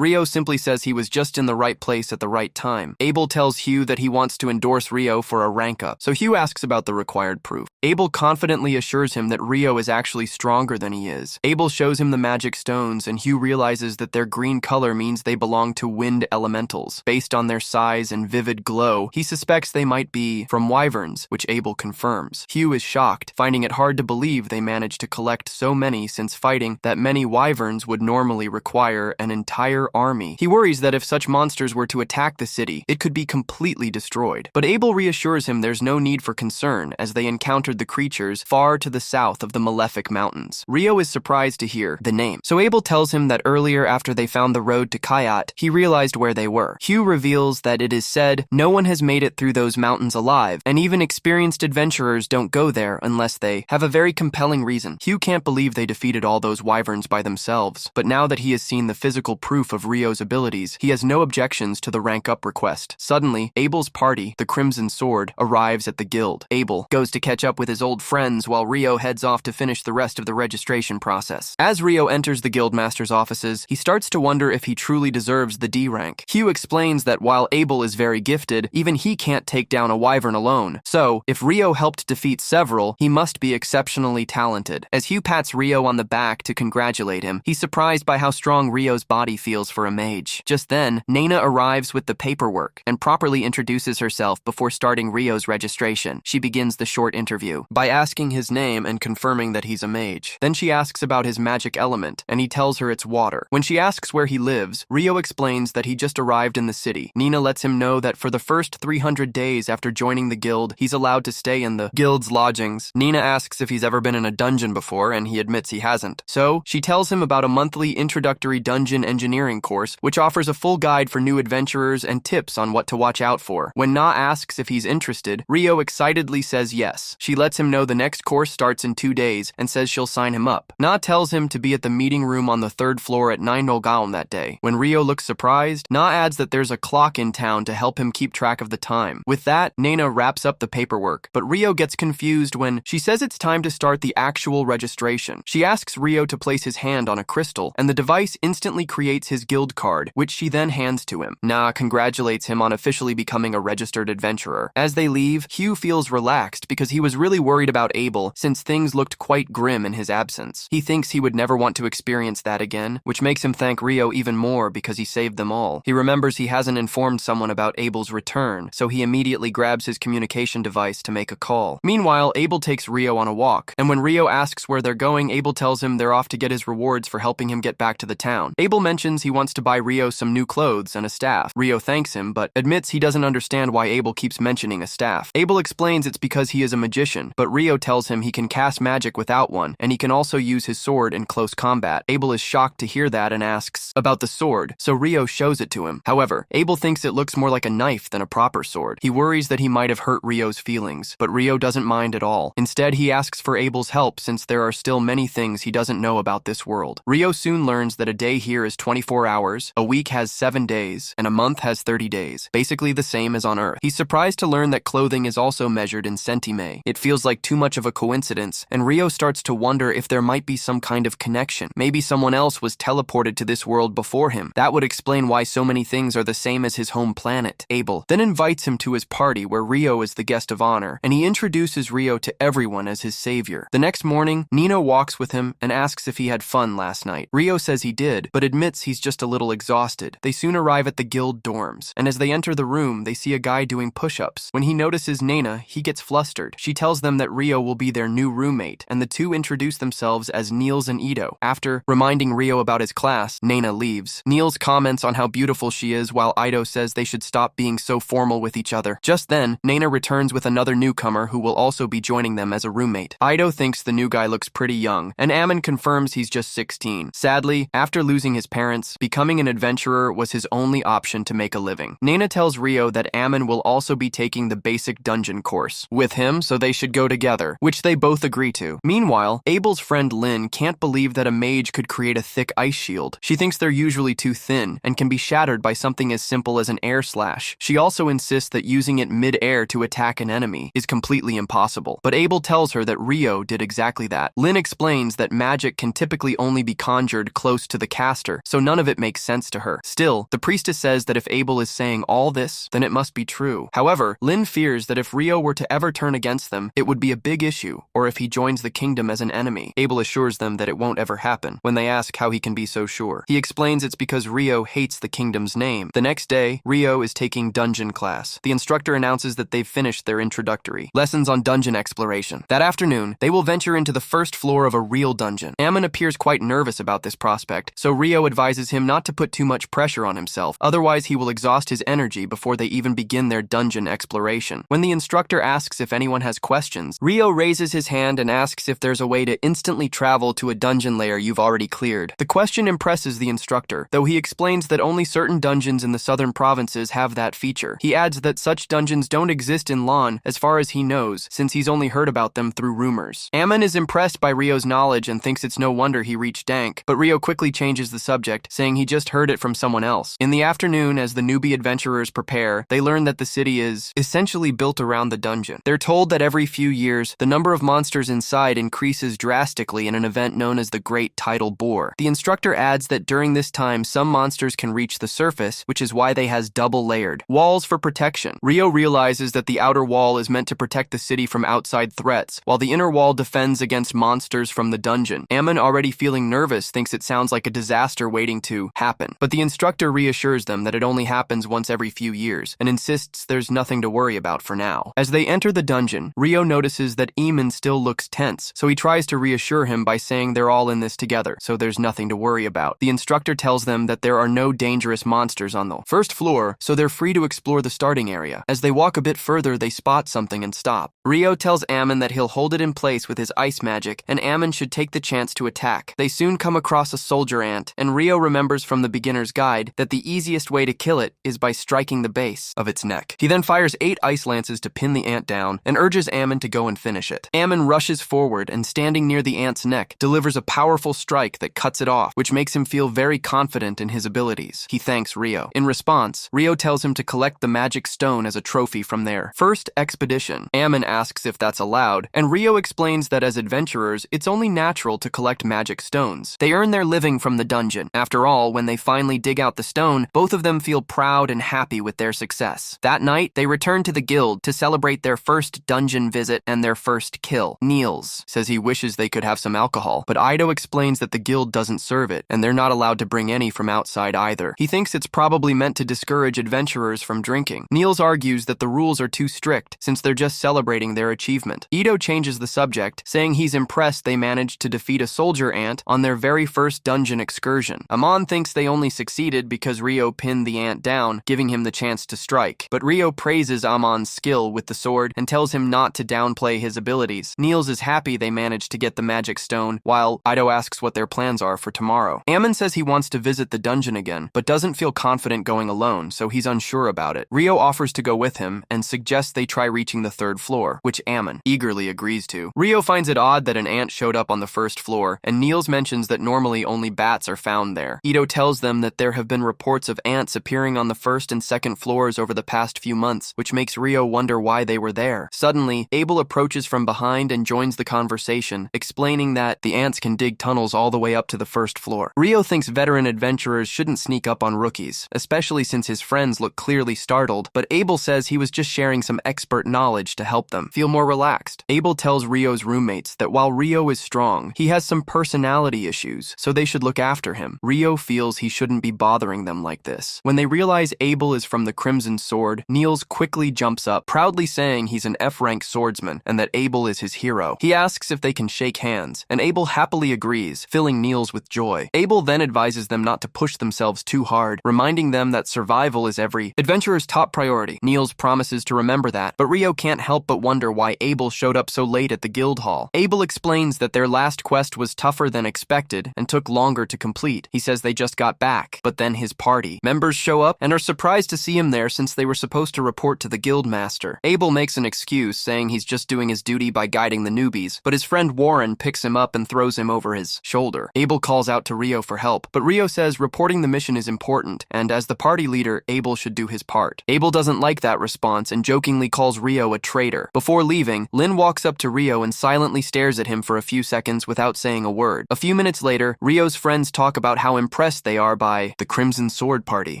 Rio simply says he was just in the right place at the right time. Abel tells Hugh that he wants to endorse Rio for a rank up, so Hugh asks about the required proof. Abel confidently assures him that Rio is actually stronger than he is. Abel shows him the magic stones, and Hugh realizes that their green color means they belong to wind elementals. Based on their size and vivid glow, he suspects they might be from wyverns, which Abel confirms. Hugh is shocked, finding it hard to believe they managed to collect so many since fighting that many wyverns would normally require an entire army. He worries that if such monsters were to attack the city, it could be completely destroyed. But Abel reassures him there's no need for concern as they encountered the creatures far to the south of the Malefic Mountains. Rio is surprised to hear the name, so Abel tells him that earlier after they found the road to Kayat, he realized where they were. Hugh reveals that it is said no one has made it through those mountains alive, and even experienced adventurers don't go there unless they have a very compelling reason. Hugh can't believe they defeated all those wyverns by themselves, but now that he has seen the physical proof of Rio's abilities, he has no objections to the rank up request. Suddenly, Abel's party, the Crimson Sword, arrives at the guild. Abel goes to catch up with his old friends while Rio heads off to finish the rest of the registration process. As Rio enters the guildmaster's offices, he starts to wonder if he truly deserves the D rank. Hugh explains that while Abel is very gifted, even he can't take down a wyvern alone. So, if Rio helped defeat several, he must be exceptionally talented. As Hugh pats Rio on the back to congratulate him, he's surprised by how strong Rio's body feels for a mage. Just then, Nana arrives with the paperwork and properly introduces herself before starting Rio's registration. She begins the short interview by asking his name and confirming that he's a mage. Then she asks about his magic element, and he tells her it's water. When she asks where he lives, Rio explains that he just arrived in the city. Nina lets him know that for the first 300 days after joining the guild, he's allowed to stay in the guild's lodgings. Nina asks if he's ever been in a dungeon before, and he admits he hasn't. So, she tells him about a monthly introductory dungeon engineering course, which offers a full guide for new adventurers and tips on what to watch out for. When Na asks if he's interested, Rio excitedly says yes. She lets him know the next course starts in 2 days and says she'll sign him up. Na tells him to be at the meeting room on the 3rd floor at 9 Nolgaon that day. When Rio looks surprised, Na adds that there's a clock in town to help him keep track of the time. With that, Nana wraps up the paperwork, but Rio gets confused when she says it's time to start the actual actual registration. She asks Rio to place his hand on a crystal, and the device instantly creates his guild card, which she then hands to him. Na congratulates him on officially becoming a registered adventurer. As they leave, Hugh feels relaxed because he was really worried about Abel since things looked quite grim in his absence. He thinks he would never want to experience that again, which makes him thank Rio even more because he saved them all. He remembers he hasn't informed someone about Abel's return, so he immediately grabs his communication device to make a call. Meanwhile, Abel takes Rio on a walk, and when Rio asks where they're going, Abel tells him they're off to get his rewards for helping him get back to the town. Abel mentions he wants to buy Rio some new clothes and a staff. Rio thanks him, but admits he doesn't understand why Abel keeps mentioning a staff. Abel explains it's because he is a magician, but Rio tells him he can cast magic without one, and he can also use his sword in close combat. Abel is shocked to hear that and asks about the sword, so Rio shows it to him. However, Abel thinks it looks more like a knife than a proper sword. He worries that he might have hurt Rio's feelings, but Rio doesn't mind at all. Instead, he asks for Abel's help since there are still many things he doesn't know about this world. Rio soon learns that a day here is 24 hours, a week has 7 days, and a month has 30 days, basically the same as on Earth. He's surprised to learn that clothing is also measured in centime. It feels like too much of a coincidence, and Rio starts to wonder if there might be some kind of connection. Maybe someone else was teleported to this world before him. That would explain why so many things are the same as his home planet. Abel then invites him to his party where Rio is the guest of honor, and he introduces Rio to everyone as his savior. The next morning, Nino walks with him and asks if he had fun last night. Rio says he did, but admits he's just a little exhausted. They soon arrive at the guild dorms, and as they enter the room, they see a guy doing push-ups. When he notices Nena, he gets flustered. She tells them that Rio will be their new roommate, and the two introduce themselves as Niels and Ito. After reminding Rio about his class, Nena leaves. Niels comments on how beautiful she is, while Ito says they should stop being so formal with each other. Just then, Nena returns with another newcomer who will also be joining them as a roommate. Ito thinks the new guy looks pretty young, and Ammon confirms he's just 16. Sadly, after losing his parents, becoming an adventurer was his only option to make a living. Nena tells Rio that Ammon will also be taking the basic dungeon course with him, so they should go together, which they both agree to. Meanwhile, Abel's friend Lynn can't believe that a mage could create a thick ice shield. She thinks they're usually too thin and can be shattered by something as simple as an air slash. She also insists that using it mid-air to attack an enemy is completely impossible, but Abel tells her that Rio did exactly that. Lynn explains that magic can typically only be conjured close to the caster, so none of it makes sense to her. Still, the priestess says that if Abel is saying all this, then it must be true. However, Lynn fears that if Rio were to ever turn against them, it would be a big issue, or if he joins the kingdom as an enemy. Abel assures them that it won't ever happen. When they ask how he can be so sure, he explains it's because Rio hates the kingdom's name. The next day, Rio is taking dungeon class. The instructor announces that they've finished their introductory lessons on dungeon exploration. That afternoon, they will venture into the first floor of a real dungeon. Ammon appears quite nervous about this prospect, so Rio advises him not to put too much pressure on himself, otherwise he will exhaust his energy before they even begin their dungeon exploration. When the instructor asks if anyone has questions, Rio raises his hand and asks if there's a way to instantly travel to a dungeon layer you've already cleared. The question impresses the instructor, though he explains that only certain dungeons in the southern provinces have that feature. He adds that such dungeons don't exist in Lon as far as he knows, since he's only heard about them through rumors. Ammon is impressed by Rio's knowledge and thinks it's no wonder he reached Dank, but Rio quickly changes the subject, saying he just heard it from someone else. In the afternoon, as the newbie adventurers prepare, they learn that the city is essentially built around the dungeon. They're told that every few years, the number of monsters inside increases drastically in an event known as the Great Tidal Bore. The instructor adds that during this time, some monsters can reach the surface, which is why they has double layered walls for protection. Rio realizes that the outer wall is meant to protect the city from outside threats, while the inner wall defends against monsters from the dungeon. Ammon, already feeling nervous, thinks it sounds like a disaster waiting to happen, but the instructor reassures them that it only happens once every few years, and insists there's nothing to worry about for now. As they enter the dungeon, Rio notices that Eamon still looks tense, so he tries to reassure him by saying they're all in this together, so there's nothing to worry about. The instructor tells them that there are no dangerous monsters on the first floor, so they're free to explore the starting area. As they walk a bit further, they spot something and stop. Rio tells Ammon that he'll hold it in place with his ice magic, and Ammon should take the chance to attack. They soon come across a soldier ant, and Rio remembers from the beginner's guide that the easiest way to kill it is by striking the base of its neck. He then fires 8 ice lances to pin the ant down, and urges Ammon to go and finish it. Ammon rushes forward, and standing near the ant's neck, delivers a powerful strike that cuts it off, which makes him feel very confident in his abilities. He thanks Rio. In response, Rio tells him to collect the magic stone as a trophy from their first expedition. Ammon asks if that's allowed, and Rio explains that as adventurers, it's only natural to collect magic stones. They earn their living from the dungeon. After all, when they finally dig out the stone, both of them feel proud and happy with their success. That night, they return to the guild to celebrate their first dungeon visit and their first kill. Niels says he wishes they could have some alcohol, but Ido explains that the guild doesn't serve it, and they're not allowed to bring any from outside either. He thinks it's probably meant to discourage adventurers from drinking. Niels argues that the rules are too strict, since they're just celebrating their achievement. Ido changes the subject, saying he's impressed they managed to defeat a soldier ant on their very first dungeon excursion. Amon thinks they only succeeded because Rio pinned the ant down, giving him the chance to strike. But Rio praises Amon's skill with the sword and tells him not to downplay his abilities. Niels is happy they managed to get the magic stone, while Ido asks what their plans are for tomorrow. Amon says he wants to visit the dungeon again, but doesn't feel confident going alone, so he's unsure about it. Rio offers to go with him and suggests they try reaching the third floor, which Amon eagerly agrees to. Rio finds it odd that an ant showed up on the first floor, and Niels mentions that normally only bats are found there. Ido tells them that there have been reports of ants appearing on the first and second floors over the past few months, which makes Rio wonder why they were there. Suddenly, Abel approaches from behind and joins the conversation, explaining that the ants can dig tunnels all the way up to the first floor. Rio thinks veteran adventurers shouldn't sneak up on rookies, especially since his friends look clearly startled, but Abel says he was just sharing some expert knowledge to help them feel more relaxed. Abel tells Rio's roommates that while Rio is strong, he has some personality issues, so they should look after him. Rio feels he shouldn't be bothering them like this. When they realize Abel is from the Crimson Sword, Niels quickly jumps up, proudly saying he's an F-rank swordsman and that Abel is his hero. He asks if they can shake hands, and Abel happily agrees, filling Niels with joy. Abel then advises them not to push themselves too hard, reminding them that survival is every adventurer's top priority. Niels promises to remember that, but Rio can't help but wonder why Abel showed up so late at the guild hall. Abel explains that their last quest was tougher than expected and took longer to complete. He says they just got back, but then his party members show up and are surprised to see him there since they were supposed to report to the guild master. Abel makes an excuse, saying he's just doing his duty by guiding the newbies, but his friend Warren picks him up and throws him over his shoulder. Abel calls out to Rio for help, but Rio says reporting the mission is important, and as the party leader, Abel should do his part. Abel doesn't like that response and jokingly calls Rio a traitor. Before leaving, Lynn walks up to Rio and silently stares at him for a few seconds without saying a word. A few minutes later, Rio's friends talk about how impressed they are by the Crimson Sword Party.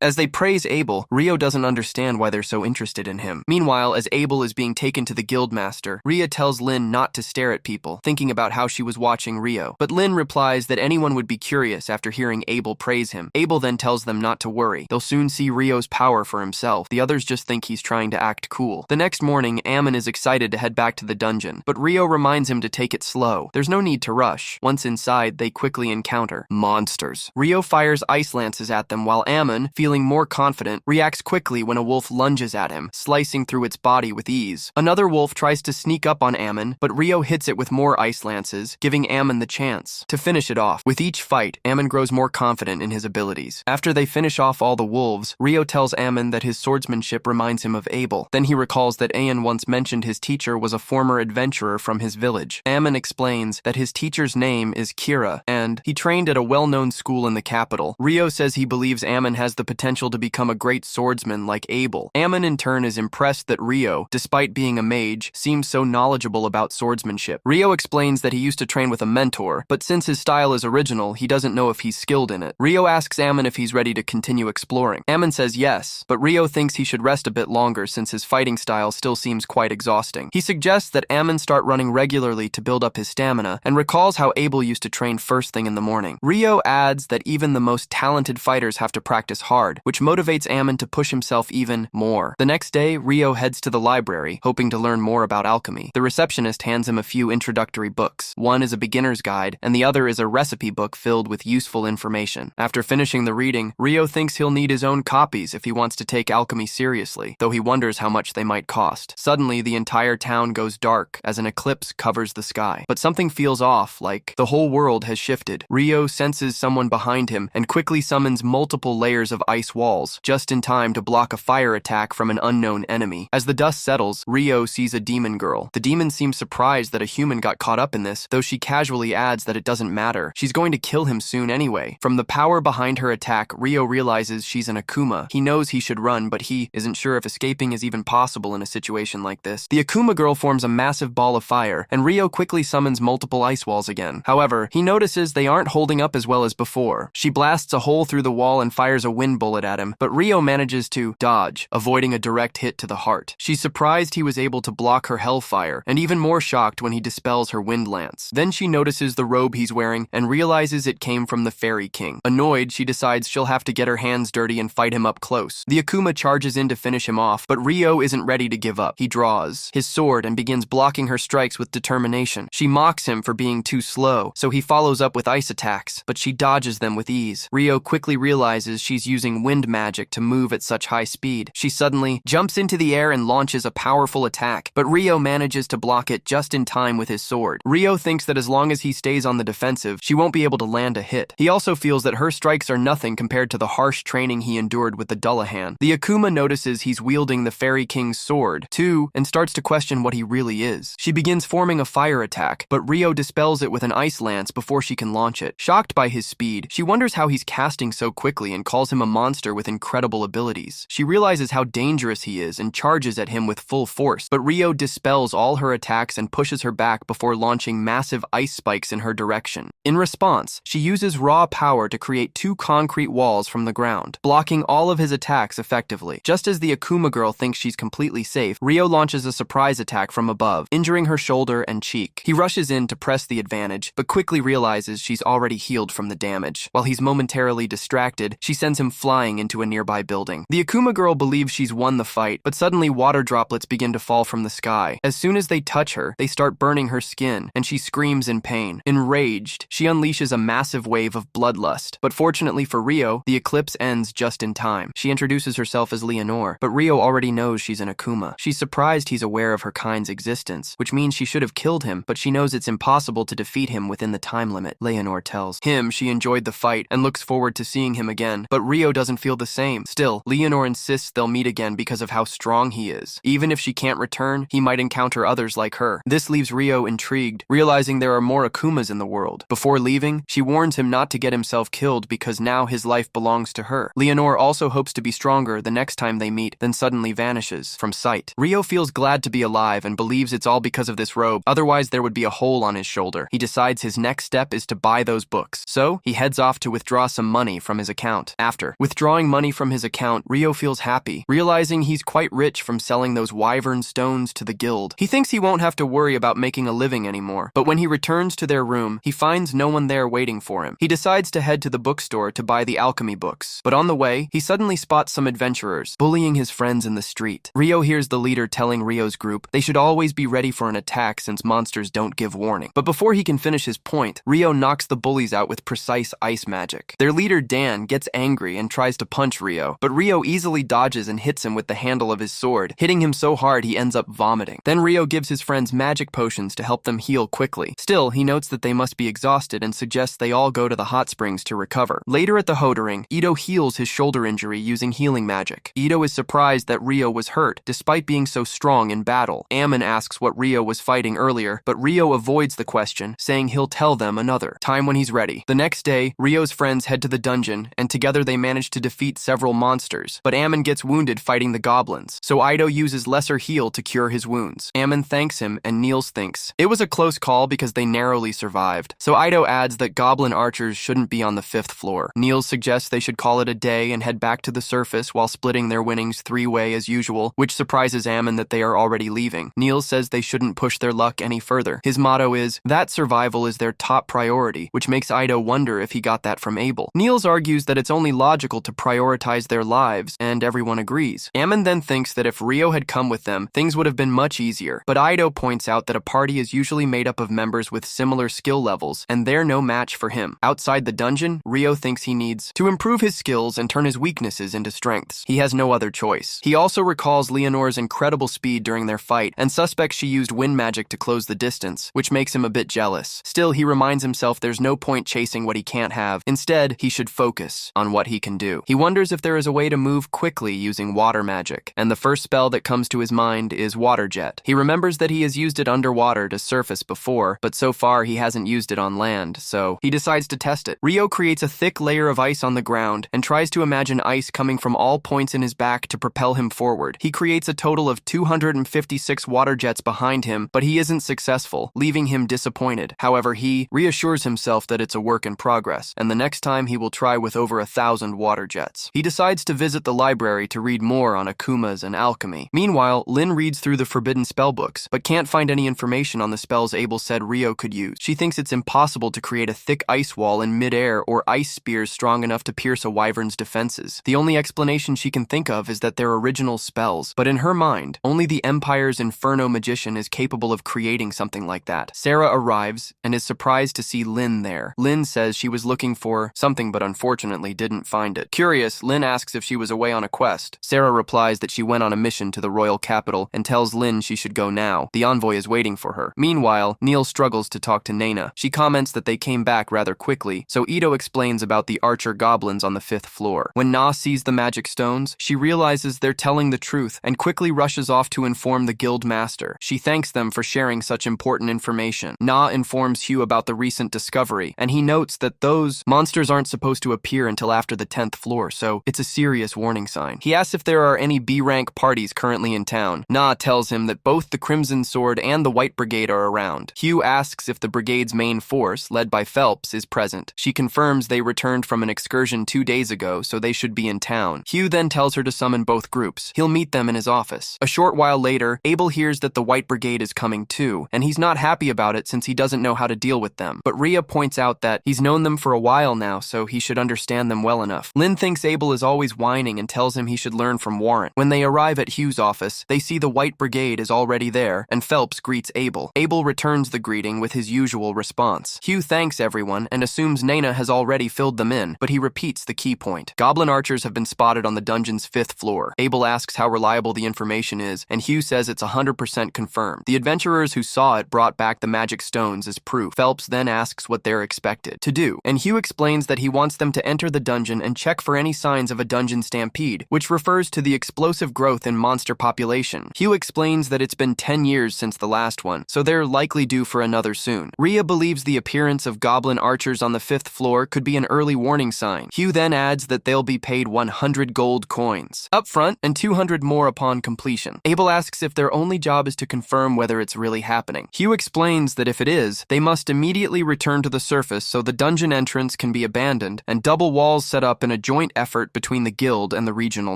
As they praise Abel, Rio doesn't understand why they're so interested in him. Meanwhile, as Abel is being taken to the guildmaster, Ria tells Lynn not to stare at people, thinking about how she was watching Rio. But Lynn replies that anyone would be curious after hearing Abel praise him. Abel then tells them not to worry. They'll soon see Rio's power for himself. The others just think he's trying to act cool. The next morning, Ammon is excited to head back to the dungeon, but Rio reminds him to take it slow. There's no need to rush. Once inside, they quickly encounter monsters. Rio fires ice lances at them while Ammon, feeling more confident, reacts quickly when a wolf lunges at him, slicing through its body with ease. Another wolf tries to sneak up on Ammon, but Rio hits it with more ice lances, giving Ammon the chance to finish it off. With each fight, Ammon grows more confident in his abilities. After they finish off all the wolves, Rio tells Ammon that his swordsmanship reminds him of Abel. Then he recalls that Ayan once mentioned his teacher was a former adventurer from his village. Ammon explains that his teacher's name is Kira, and he trained at a well-known school in the capital. Rio says he believes Ammon has the potential to become a great swordsman like Abel. Ammon in turn is impressed that Rio, despite being a mage, seems so knowledgeable about swordsmanship. Rio explains that he used to train with a mentor, but since his style is original, he doesn't know if he's skilled in it. Rio asks Ammon if he's ready to continue exploring. Ammon says yes, but Rio thinks he should rest a bit longer since his fighting style still seems quite exhausting. He suggests that Ammon start running regularly to build up his stamina, and recalls how Abel used to train first thing in the morning. Rio adds that even the most talented fighters have to practice hard, which motivates Ammon to push himself even more. The next day, Rio heads to the library, hoping to learn more about alchemy. The receptionist hands him a few introductory books. One is a beginner's guide, and the other is a recipe book filled with useful information. After finishing the reading, Rio thinks he'll need his own copies if he wants to take alchemy seriously, though he wonders how much they might cost. Suddenly, the entire town goes dark as an eclipse covers the sky. But something feels off, like the whole world has shifted. Rio senses someone behind him and quickly summons multiple layers of ice walls, just in time to block a fire attack from an unknown enemy. As the dust settles, Rio sees a demon girl. The demon seems surprised that a human got caught up in this, though she casually adds that it doesn't matter. She's going to kill him soon anyway. From the power behind her attack, Rio realizes she's an Akuma. He knows he should run, but he isn't sure if escaping is even possible in a situation like this. The Akuma girl forms a massive ball of fire, and Rio Rio quickly summons multiple ice walls again. However, he notices they aren't holding up as well as before. She blasts a hole through the wall and fires a wind bullet at him, but Rio manages to dodge, avoiding a direct hit to the heart. She's surprised he was able to block her hellfire, and even more shocked when he dispels her wind lance. Then she notices the robe he's wearing and realizes it came from the Fairy King. Annoyed, she decides she'll have to get her hands dirty and fight him up close. The Akuma charges in to finish him off, but Rio isn't ready to give up. He draws his sword and begins blocking her strikes with determination. She mocks him for being too slow, so he follows up with ice attacks, but she dodges them with ease. Rio quickly realizes she's using wind magic to move at such high speed. She suddenly jumps into the air and launches a powerful attack, but Rio manages to block it just in time with his sword. Rio thinks that as long as he stays on the defensive, she won't be able to land a hit. He also feels that her strikes are nothing compared to the harsh training he endured with the Dullahan. The Akuma notices he's wielding the Fairy King's sword, too, and starts to question what he really is. She begins forming a fire attack, but Rio dispels it with an ice lance before she can launch it. Shocked by his speed, she wonders how he's casting so quickly and calls him a monster with incredible abilities. She realizes how dangerous he is and charges at him with full force, but Rio dispels all her attacks and pushes her back before launching massive ice spikes in her direction. In response, she uses raw power to create 2 concrete walls from the ground, blocking all of his attacks effectively. Just as the Akuma girl thinks she's completely safe, Rio launches a surprise attack from above, injuring her shoulder and cheek. He rushes in to press the advantage, but quickly realizes she's already healed from the damage. While he's momentarily distracted, she sends him flying into a nearby building. The Akuma girl believes she's won the fight, but suddenly water droplets begin to fall from the sky. As soon as they touch her, they start burning her skin, and she screams in pain. Enraged, she unleashes a massive wave of bloodlust. But fortunately for Rio, the eclipse ends just in time. She introduces herself as Leonore, but Rio already knows she's an Akuma. She's surprised he's aware of her kind's existence, which means she should have killed him, but she knows it's impossible to defeat him within the time limit. Leonore tells him she enjoyed the fight and looks forward to seeing him again, but Rio doesn't feel the same. Still, Leonore insists they'll meet again because of how strong he is. Even if she can't return, he might encounter others like her. This leaves Rio intrigued, realizing there are more Akumas in the world. Before leaving, she warns him not to get himself killed because now his life belongs to her. Leonore also hopes to be stronger the next time they meet, then suddenly vanishes from sight. Rio feels glad to be alive and believes it's all because of this robe, otherwise there would be a hole on his shoulder. He decides his next step is to buy those books, so he heads off to withdraw some money from his account. After withdrawing money from his account, Rio feels happy, realizing he's quite rich from selling those wyvern stones to the guild. He thinks he won't have to worry about making a living anymore, but when he returns to their room, he finds no one there waiting for him. He decides to head to the bookstore to buy the alchemy books, but on the way, he suddenly spots some adventurers bullying his friends in the street. Rio hears the leader telling Rio's group they should always be ready for an attack since monsters don't give warning. But before he can finish his point, Rio knocks the bullies out with precise ice magic. Their leader Dan gets angry and tries to punch Rio, but Rio easily dodges and hits him with the handle of his sword, hitting him so hard he ends up vomiting. Then Rio gives his friends magic potions to help them heal quickly. Still, he notes that they must be exhausted and suggests they all go to the hot springs to recover. Later at the Hodering, Ito heals his shoulder injury using healing magic. Ito is surprised that Rio was hurt, despite being so strong in battle. Ammon asks what Rio was fighting earlier, but Rio avoids the question, saying he'll tell them another time when he's ready. The next day, Rio's friends head to the dungeon, and together they manage to defeat several monsters, but Ammon gets wounded fighting the goblins, so Ito uses lesser heal to cure his wounds. Ammon thanks him, and Niels thinks it was a close call because they narrowly survived, so Ito adds that goblin archers shouldn't be on the 5th floor. Niels suggests they should call it a day and head back to the surface while splitting their winnings 3-way as usual, which surprises Ammon that they are already leaving. Niels says they shouldn't push their luck any further. His motto is that survival is their top priority, which makes Ito wonder if he got that from Abel. Niels argues that it's only logical to prioritize their lives, and everyone agrees. Ammon then thinks that if Rio had come with them, things would have been much easier, but Ito points out that a party is usually made up of members with similar skill levels, and they're no match for him. Outside the dungeon, Rio thinks he needs to improve his skills and turn his weaknesses into strengths. He has no other choice. He also recalls Leonore's incredible speed during their fight, and suspects she used wind magic to close the distance, which makes him a bit jealous. Still, he reminds himself there's no point chasing what he can't have. Instead, he should focus on what he can do. He wonders if there is a way to move quickly using water magic, and the first spell that comes to his mind is Water Jet. He remembers that he has used it underwater to surface before, but so far he hasn't used it on land, so he decides to test it. Rio creates a thick layer of ice on the ground and tries to imagine ice coming from all points in his back to propel him forward. He creates a total of 256 water jets behind him, but he isn't successful, leaving him disappointed. However, he reassures himself that it's a work in progress, and the next time he will try with over 1,000 water jets. He decides to visit the library to read more on akumas and alchemy. Meanwhile, Lin reads through the forbidden spellbooks, but can't find any information on the spells Abel said Rio could use. She thinks it's impossible to create a thick ice wall in midair or ice spears strong enough to pierce a wyvern's defenses. The only explanation she can think of is that they're original spells, but in her mind, only the Empire's Inferno magician is capable of creating something like that. Sarah arrives and is surprised to see Lin there. Lin says she was looking for something but unfortunately didn't find it. Curious, Lin asks if she was away on a quest. Sarah replies that she went on a mission to the royal capital and tells Lin she should go now. The envoy is waiting for her. Meanwhile, Neil struggles to talk to Nana. She comments that they came back rather quickly, so Ito explains about the archer goblins on the 5th floor. When Na sees the magic stones, she realizes they're telling the truth and quickly rushes off to inform the guild master. She thanks them for sharing such important information. Na informs Hugh about the recent discovery, and he notes that those monsters aren't supposed to appear until after the 10th floor, so it's a serious warning sign. He asks if there are any B-rank parties currently in town. Na tells him that both the Crimson Sword and the White Brigade are around. Hugh asks if the brigade's main force, led by Phelps, is present. She confirms they returned from an excursion 2 days ago, so they should be in town. Hugh then tells her to summon both groups. He'll meet them in his office. A short while later, Abel hears that the White Brigade is coming too, and he's not happy about it since he doesn't know how to deal with them. But Rhea points out that he's known them for a while now, so he should understand them well enough. Lin thinks Abel is always whining and tells him he should learn from Warren. When they arrive at Hugh's office, they see the White Brigade is already there, and Phelps greets Abel. Abel returns the greeting with his usual response. Hugh thanks everyone and assumes Nana has already filled them in, but he repeats the key point. Goblin archers have been spotted on the dungeon's 5th floor. Abel asks how reliable the information is, and Hugh says it's 100% confirmed. The adventurers who saw it brought back the magic stones as proof. Phelps then asks what they're expected to do, and Hugh explains that he wants them to enter the dungeon and check for any signs of a dungeon stampede, which refers to the explosive growth in monster population. Hugh explains that it's been 10 years since the last one, so they're likely due for another soon. Rhea believes the appearance of goblin archers on the 5th floor could be an early warning sign. Hugh then adds that they'll be paid 100 gold coins up front and 200 more upon completion. Abel asks if their only job is to confirm whether it's really happening. Hugh explains that if it is, they must immediately return to the surface so the dungeon entrance can be abandoned and double walls set up in a joint effort between the guild and the regional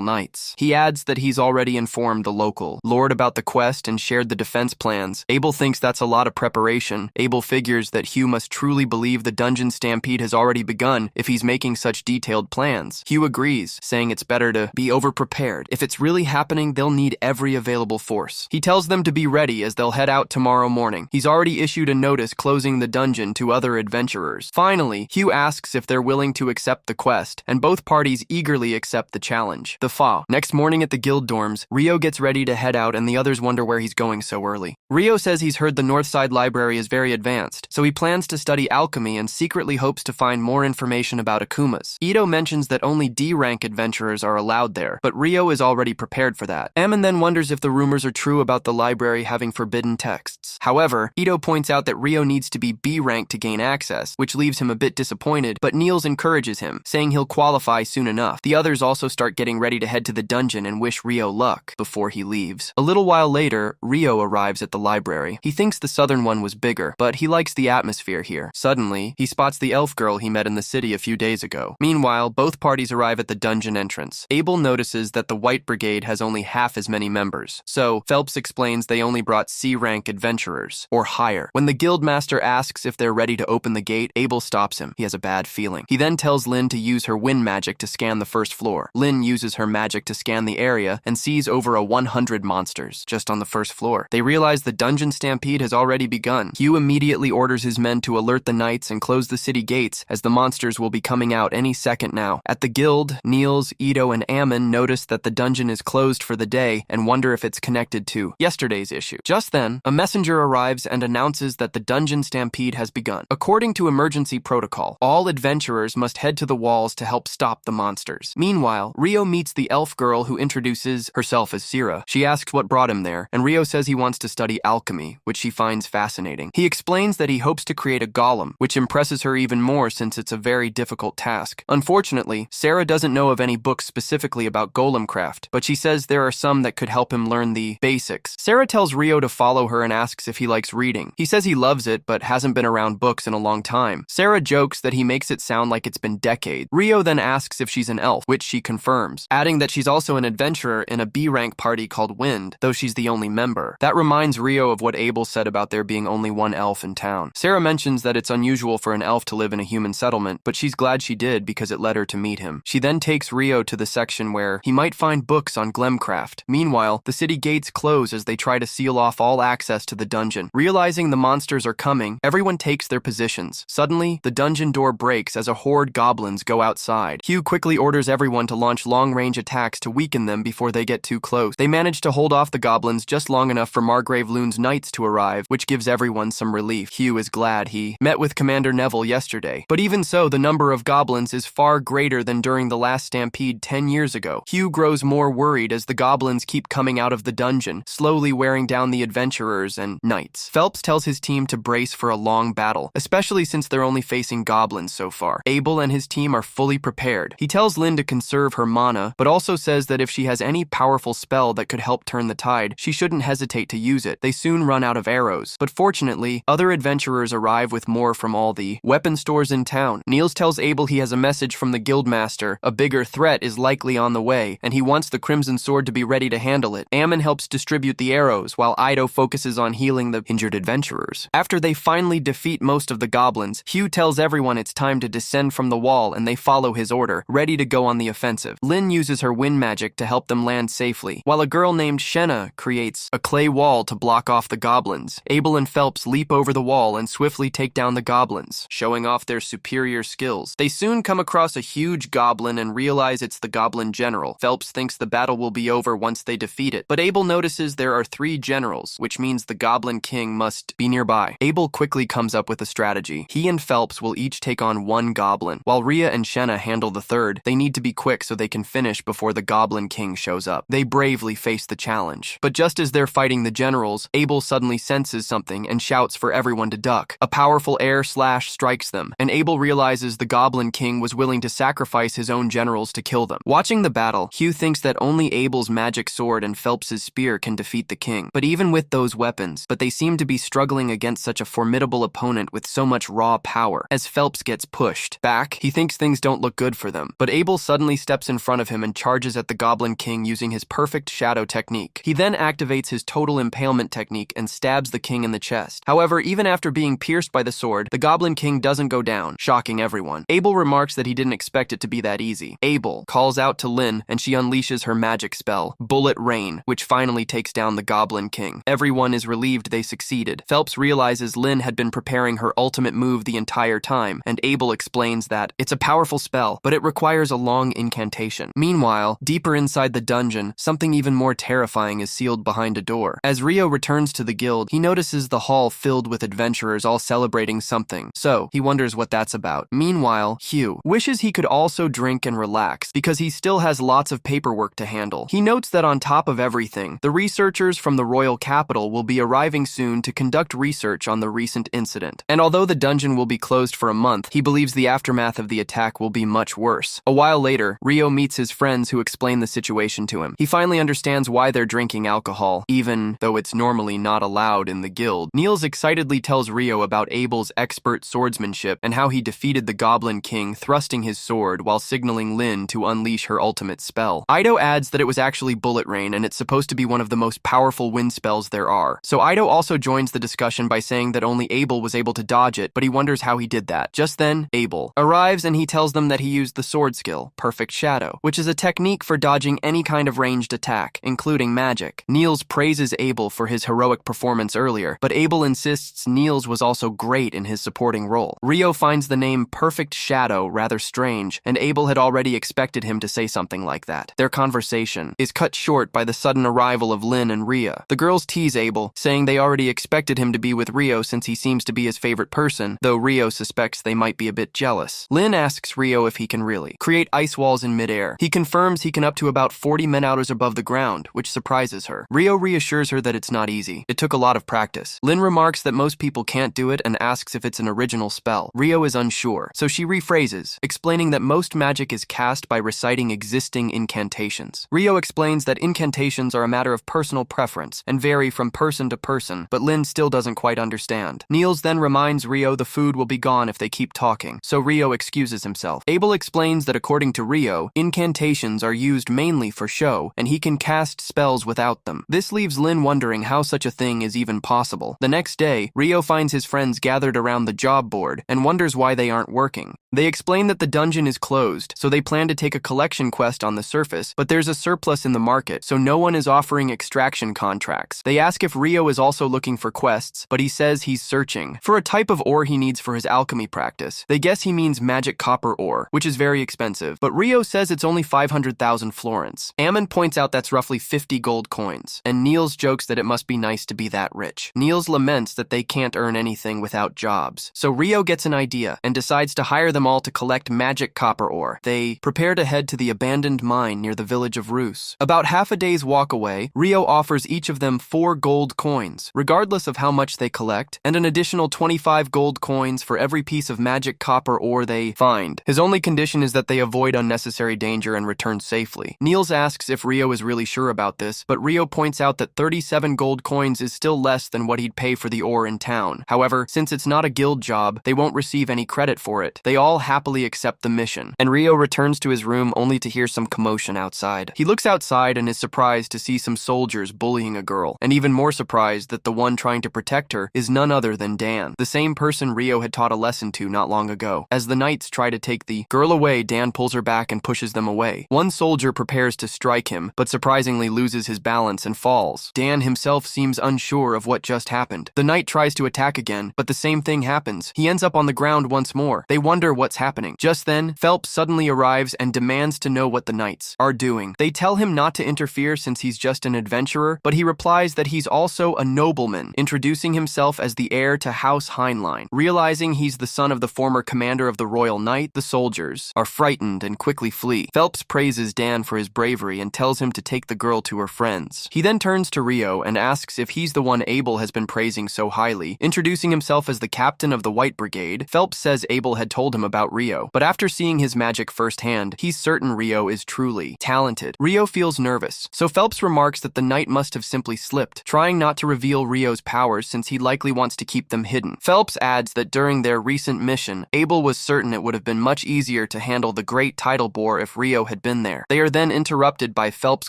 knights. He adds that he's already informed the local lord about the quest and shared the defense plans. Abel thinks that's a lot of preparation. Abel figures that Hugh must truly believe the dungeon stampede has already begun if he's making such detailed plans. Hugh agrees, saying it's better to be over-prepared. If it's really happening, they'll need every available force. He tells them to be ready as they'll head out tomorrow morning. He's already issued a notice closing the dungeon to other adventurers. Finally, Hugh asks if they're willing to accept the quest, and both parties eagerly accept the challenge. The Fa. Next morning at the guild dorms, Rio gets ready to head out and the others wonder where he's going so early. Rio says he's heard the Northside Library is very advanced, so he plans to study alchemy and secretly hopes to find more information about akumas. Ito mentions that only D-rank adventurers are allowed there, but Rio is already prepared for that. Ammon then wonders if the rumors are true about the library having forbidden texts. However, Ito points out that Rio needs to be B-rank to gain access, which leaves him a bit disappointed, but Niels encourages him, saying he'll qualify soon enough. The others also start getting ready to head to the dungeon and wish Rio luck before he leaves. A little while later, Rio arrives at the library. He thinks the southern one was bigger, but he likes the atmosphere here. Suddenly, he spots the elf girl he met in the city a few days ago. Meanwhile, both parties arrive at the dungeon entrance. Abel notices that the White Brigade has only half as many members, so Phelps explains they only brought C-rank adventurers, or higher. When the guildmaster asks if they're ready to open the gate, Abel stops him. He has a bad feeling. He then tells Lin to use her wind magic to scan the first floor. Lin uses her magic to scan the area and sees over 100 monsters just on the first floor. They realize the dungeon stampede has already begun. Hugh immediately orders his men to alert the knights and close the city gates, as the monsters will be coming out any second now. At the guild, Niels, Ito, and Ammon notice that the dungeon is closed for the day and wonder if it's connected to yesterday's issue. Just then, a messenger arrives and announces that the dungeon stampede has begun. According to emergency protocol, all adventurers must head to the walls to help stop the monsters. Meanwhile, Rio meets the elf girl who introduces herself as Sira. She asks what brought him there, and Rio says he wants to study alchemy, which she finds fascinating. He explains that he hopes to create a golem, which impresses her even more since it's a very difficult task. Unfortunately, Sarah doesn't know of any books specifically about golem craft, but she says there are some that could help him learn the basics. Sarah tells Rio to follow her and asks if he likes reading. He says he loves it, but hasn't been around books in a long time. Sarah jokes that he makes it sound like it's been decades. Rio then asks if she's an elf, which she confirms, adding that she's also an adventurer in a B-rank party called Wind, though she's the only member. That reminds Rio of what Abel said about there being only one elf in town. Sarah mentions that it's unusual for an elf to live in a human settlement, but she's glad she did because it led her to meet him. She then takes Rio to the section where he might find books on Glemcraft. Meanwhile, the city gates close as they try to seal off all access to the dungeon. Realizing the monsters are coming, everyone takes their positions. Suddenly, the dungeon door breaks as a horde goblins go outside. Hugh quickly orders everyone to launch long-range attacks to weaken them before they get too close. They manage to hold off the goblins just long enough for Margrave Loon's knights to arrive, which gives everyone some relief. Hugh is glad he met with Commander Neville yesterday. But even so, the number of goblins is far greater than during the last stampede 10 years ago. Hugh grows more worried as the goblins keep coming out of the dungeon, slowly wearing down the adventurers and knights. Phelps tells his team to brace for a long battle, especially since they're only facing goblins so far. Abel and his team are fully prepared. He tells Lynn to conserve her mana, but also says that if she has any powerful spell that could help turn the tide, she shouldn't hesitate to use it. They soon run out of arrows, but fortunately, other adventurers arrive with more from all the weapon stores in town. Niels tells Abel he has a message from the guildmaster. A bigger threat is likely on the way, and he wants the Crimson Sword to be ready to handle it. Ammon helps distribute the arrows, while Ido focuses on healing the injured adventurers. After they finally defeat most of the goblins, Hugh tells everyone it's time to descend from the wall, and they follow his order, ready to go on the offensive. Lynn uses her wind magic to help them land safely, while a girl named Shenna creates a clay wall to block off the goblins. Abel and Phelps leap over the wall and swiftly take down the goblins, showing off their superior skills. They soon come across a huge goblin and realize it's the goblin general. Phelps thinks the battle will be over once they defeat it, but Abel notices there are 3 generals, which means the goblin king must be nearby. Abel quickly comes up with a strategy. He and Phelps will each take on 1 goblin, while Rhea and Shenna handle the 3rd. They need to be quick so they can finish before the goblin king shows up. They bravely face the challenge. But just as they're fighting the generals, Abel suddenly senses something and shouts for everyone to duck. A powerful air slash strikes them, and Abel realizes the goblin king was willing to sacrifice his own generals to kill them. Watching the battle, Hugh thinks that only Abel's magic sword and Phelps's spear can defeat the king. But even with those weapons, they seem to be struggling against such a formidable opponent with so much raw power. As Phelps gets pushed back, he thinks things don't look good for them. But Abel suddenly steps in front of him and charges at the goblin king using his perfect shadow technique. He then activates his total impalement technique and stabs the king in the chest. However, even after being pierced by the sword, the goblin king doesn't go down, shocking everyone. Abel remarks that he didn't expect it to be that easy. Abel calls out to Lynn, and she unleashes her magic spell, Bullet Rain, which finally takes down the goblin king. Everyone is relieved they succeeded. Phelps realizes Lynn had been preparing her ultimate move the entire time, and Abel explains that it's a powerful spell, but it requires a long incantation. Meanwhile, deeper inside the dungeon, something even more terrifying is sealed behind a door. As Rio returns to the guild, he notices the hall filled with adventurers all celebrating something, so he wonders what that's about. Meanwhile, Hugh wishes he could also drink and relax, because he still has lots of paperwork to handle. He notes that on top of everything, the researchers from the royal capital will be arriving soon to conduct research on the recent incident. And although the dungeon will be closed for a month, he believes the aftermath of the attack will be much worse. A while later, Rio meets his friends who explain the situation to him. He finally understands why they're drinking alcohol, even though it's normally not allowed in the guild. Niels excitedly tells Rio about Abel's expert swordsmanship and how he defeated the Goblin King thrusting his sword while signaling Lynn to unleash her ultimate spell. Ido adds that it was actually Bullet Rain and it's supposed to be one of the most powerful wind spells there are. So Ido also joins the discussion by saying that only Abel was able to dodge it, but he wonders how he did that. Just then, Abel arrives and he tells them that he used the sword skill, Perfect Shadow, which is a technique for dodging any kind of ranged attack, including magic. Niels praises Abel for his heroic performance earlier, but Abel insists Niels was also great in his supporting role. Rio finds the name Perfect Shadow rather strange, and Abel had already expected him to say something like that. Their conversation is cut short by the sudden arrival of Lynn and Rhea. The girls tease Abel, saying they already expected him to be with Rio since he seems to be his favorite person, though Rio suspects they might be a bit jealous. Lynn asks Rio if he can really create ice walls in midair. He confirms he can up to about 40 men-outers above the ground, which surprises her. Rio reassures her that it's not easy. It took a lot of practice. Lynn remarks that most people can't do it and asks if it's an original spell. Rio is unsure, so she rephrases, explaining that most magic is cast by reciting existing incantations. Rio explains that incantations are a matter of personal preference and vary from person person to person, but Lin still doesn't quite understand. Niels then reminds Rio the food will be gone if they keep talking, so Rio excuses himself. Abel explains that according to Rio, incantations are used mainly for show, and he can cast spells without them. This leaves Lin wondering how such a thing is even possible. The next day, Rio finds his friends gathered around the job board and wonders why they aren't working. They explain that the dungeon is closed, so they plan to take a collection quest on the surface, but there's a surplus in the market, so no one is offering extraction contracts. They ask if Rio is also looking for quests, but he says he's searching for a type of ore he needs for his alchemy practice. They guess he means magic copper ore, which is very expensive, but Rio says it's only 500,000 florins. Ammon points out that's roughly 50 gold coins, and Niels jokes that it must be nice to be that rich. Niels laments that they can't earn anything without jobs, so Rio gets an idea and decides to hire them all to collect magic copper ore. They prepare to head to the abandoned mine near the village of Roos. About half a day's walk away, Rio offers each of them 4 gold coins, regardless of how much they collect, and an additional 25 gold coins for every piece of magic copper ore they find. His only condition is that they avoid unnecessary danger and return safely. Niels asks if Rio is really sure about this, but Rio points out that 37 gold coins is still less than what he'd pay for the ore in town. However, since it's not a guild job, they won't receive any credit for it. They all happily accept the mission, and Rio returns to his room only to hear some commotion outside. He looks outside and is surprised to see some soldiers bullying a girl, and even more surprised that the one trying to protect her is none other than Dan, the same person Rio had taught a lesson to not long ago. As the knights try to take the girl away, Dan pulls her back and pushes them away. One soldier prepares to strike him, but surprisingly loses his balance and falls. Dan himself seems unsure of what just happened. The knight tries to attack again, but the same thing happens. He ends up on the ground once more. They wonder what's happening. Just then, Phelps suddenly arrives and demands to know what the knights are doing. They tell him not to interfere since he's just an adventurer, but he replies that he's also a nobleman, introducing himself as the heir to House Heinlein. Realizing he's the son of the former commander of the Royal Knight, the soldiers are frightened and quickly flee. Phelps praises Dan for his bravery and tells him to take the girl to her friends. He then turns to Rio and asks if he's the one Abel has been praising so highly. Introducing himself as the captain of the White Brigade, Phelps says Abel had told him about Rio, but after seeing his magic firsthand, he's certain Rio is truly talented. Rio feels nervous, so Phelps remarks that the knight must have simply slipped, trying not to reveal Rio's powers since he likely wants to keep them hidden. Phelps adds that during their recent mission, Abel was certain it would have been much easier to handle the great tidal bore if Rio had been there. They are then interrupted by Phelps'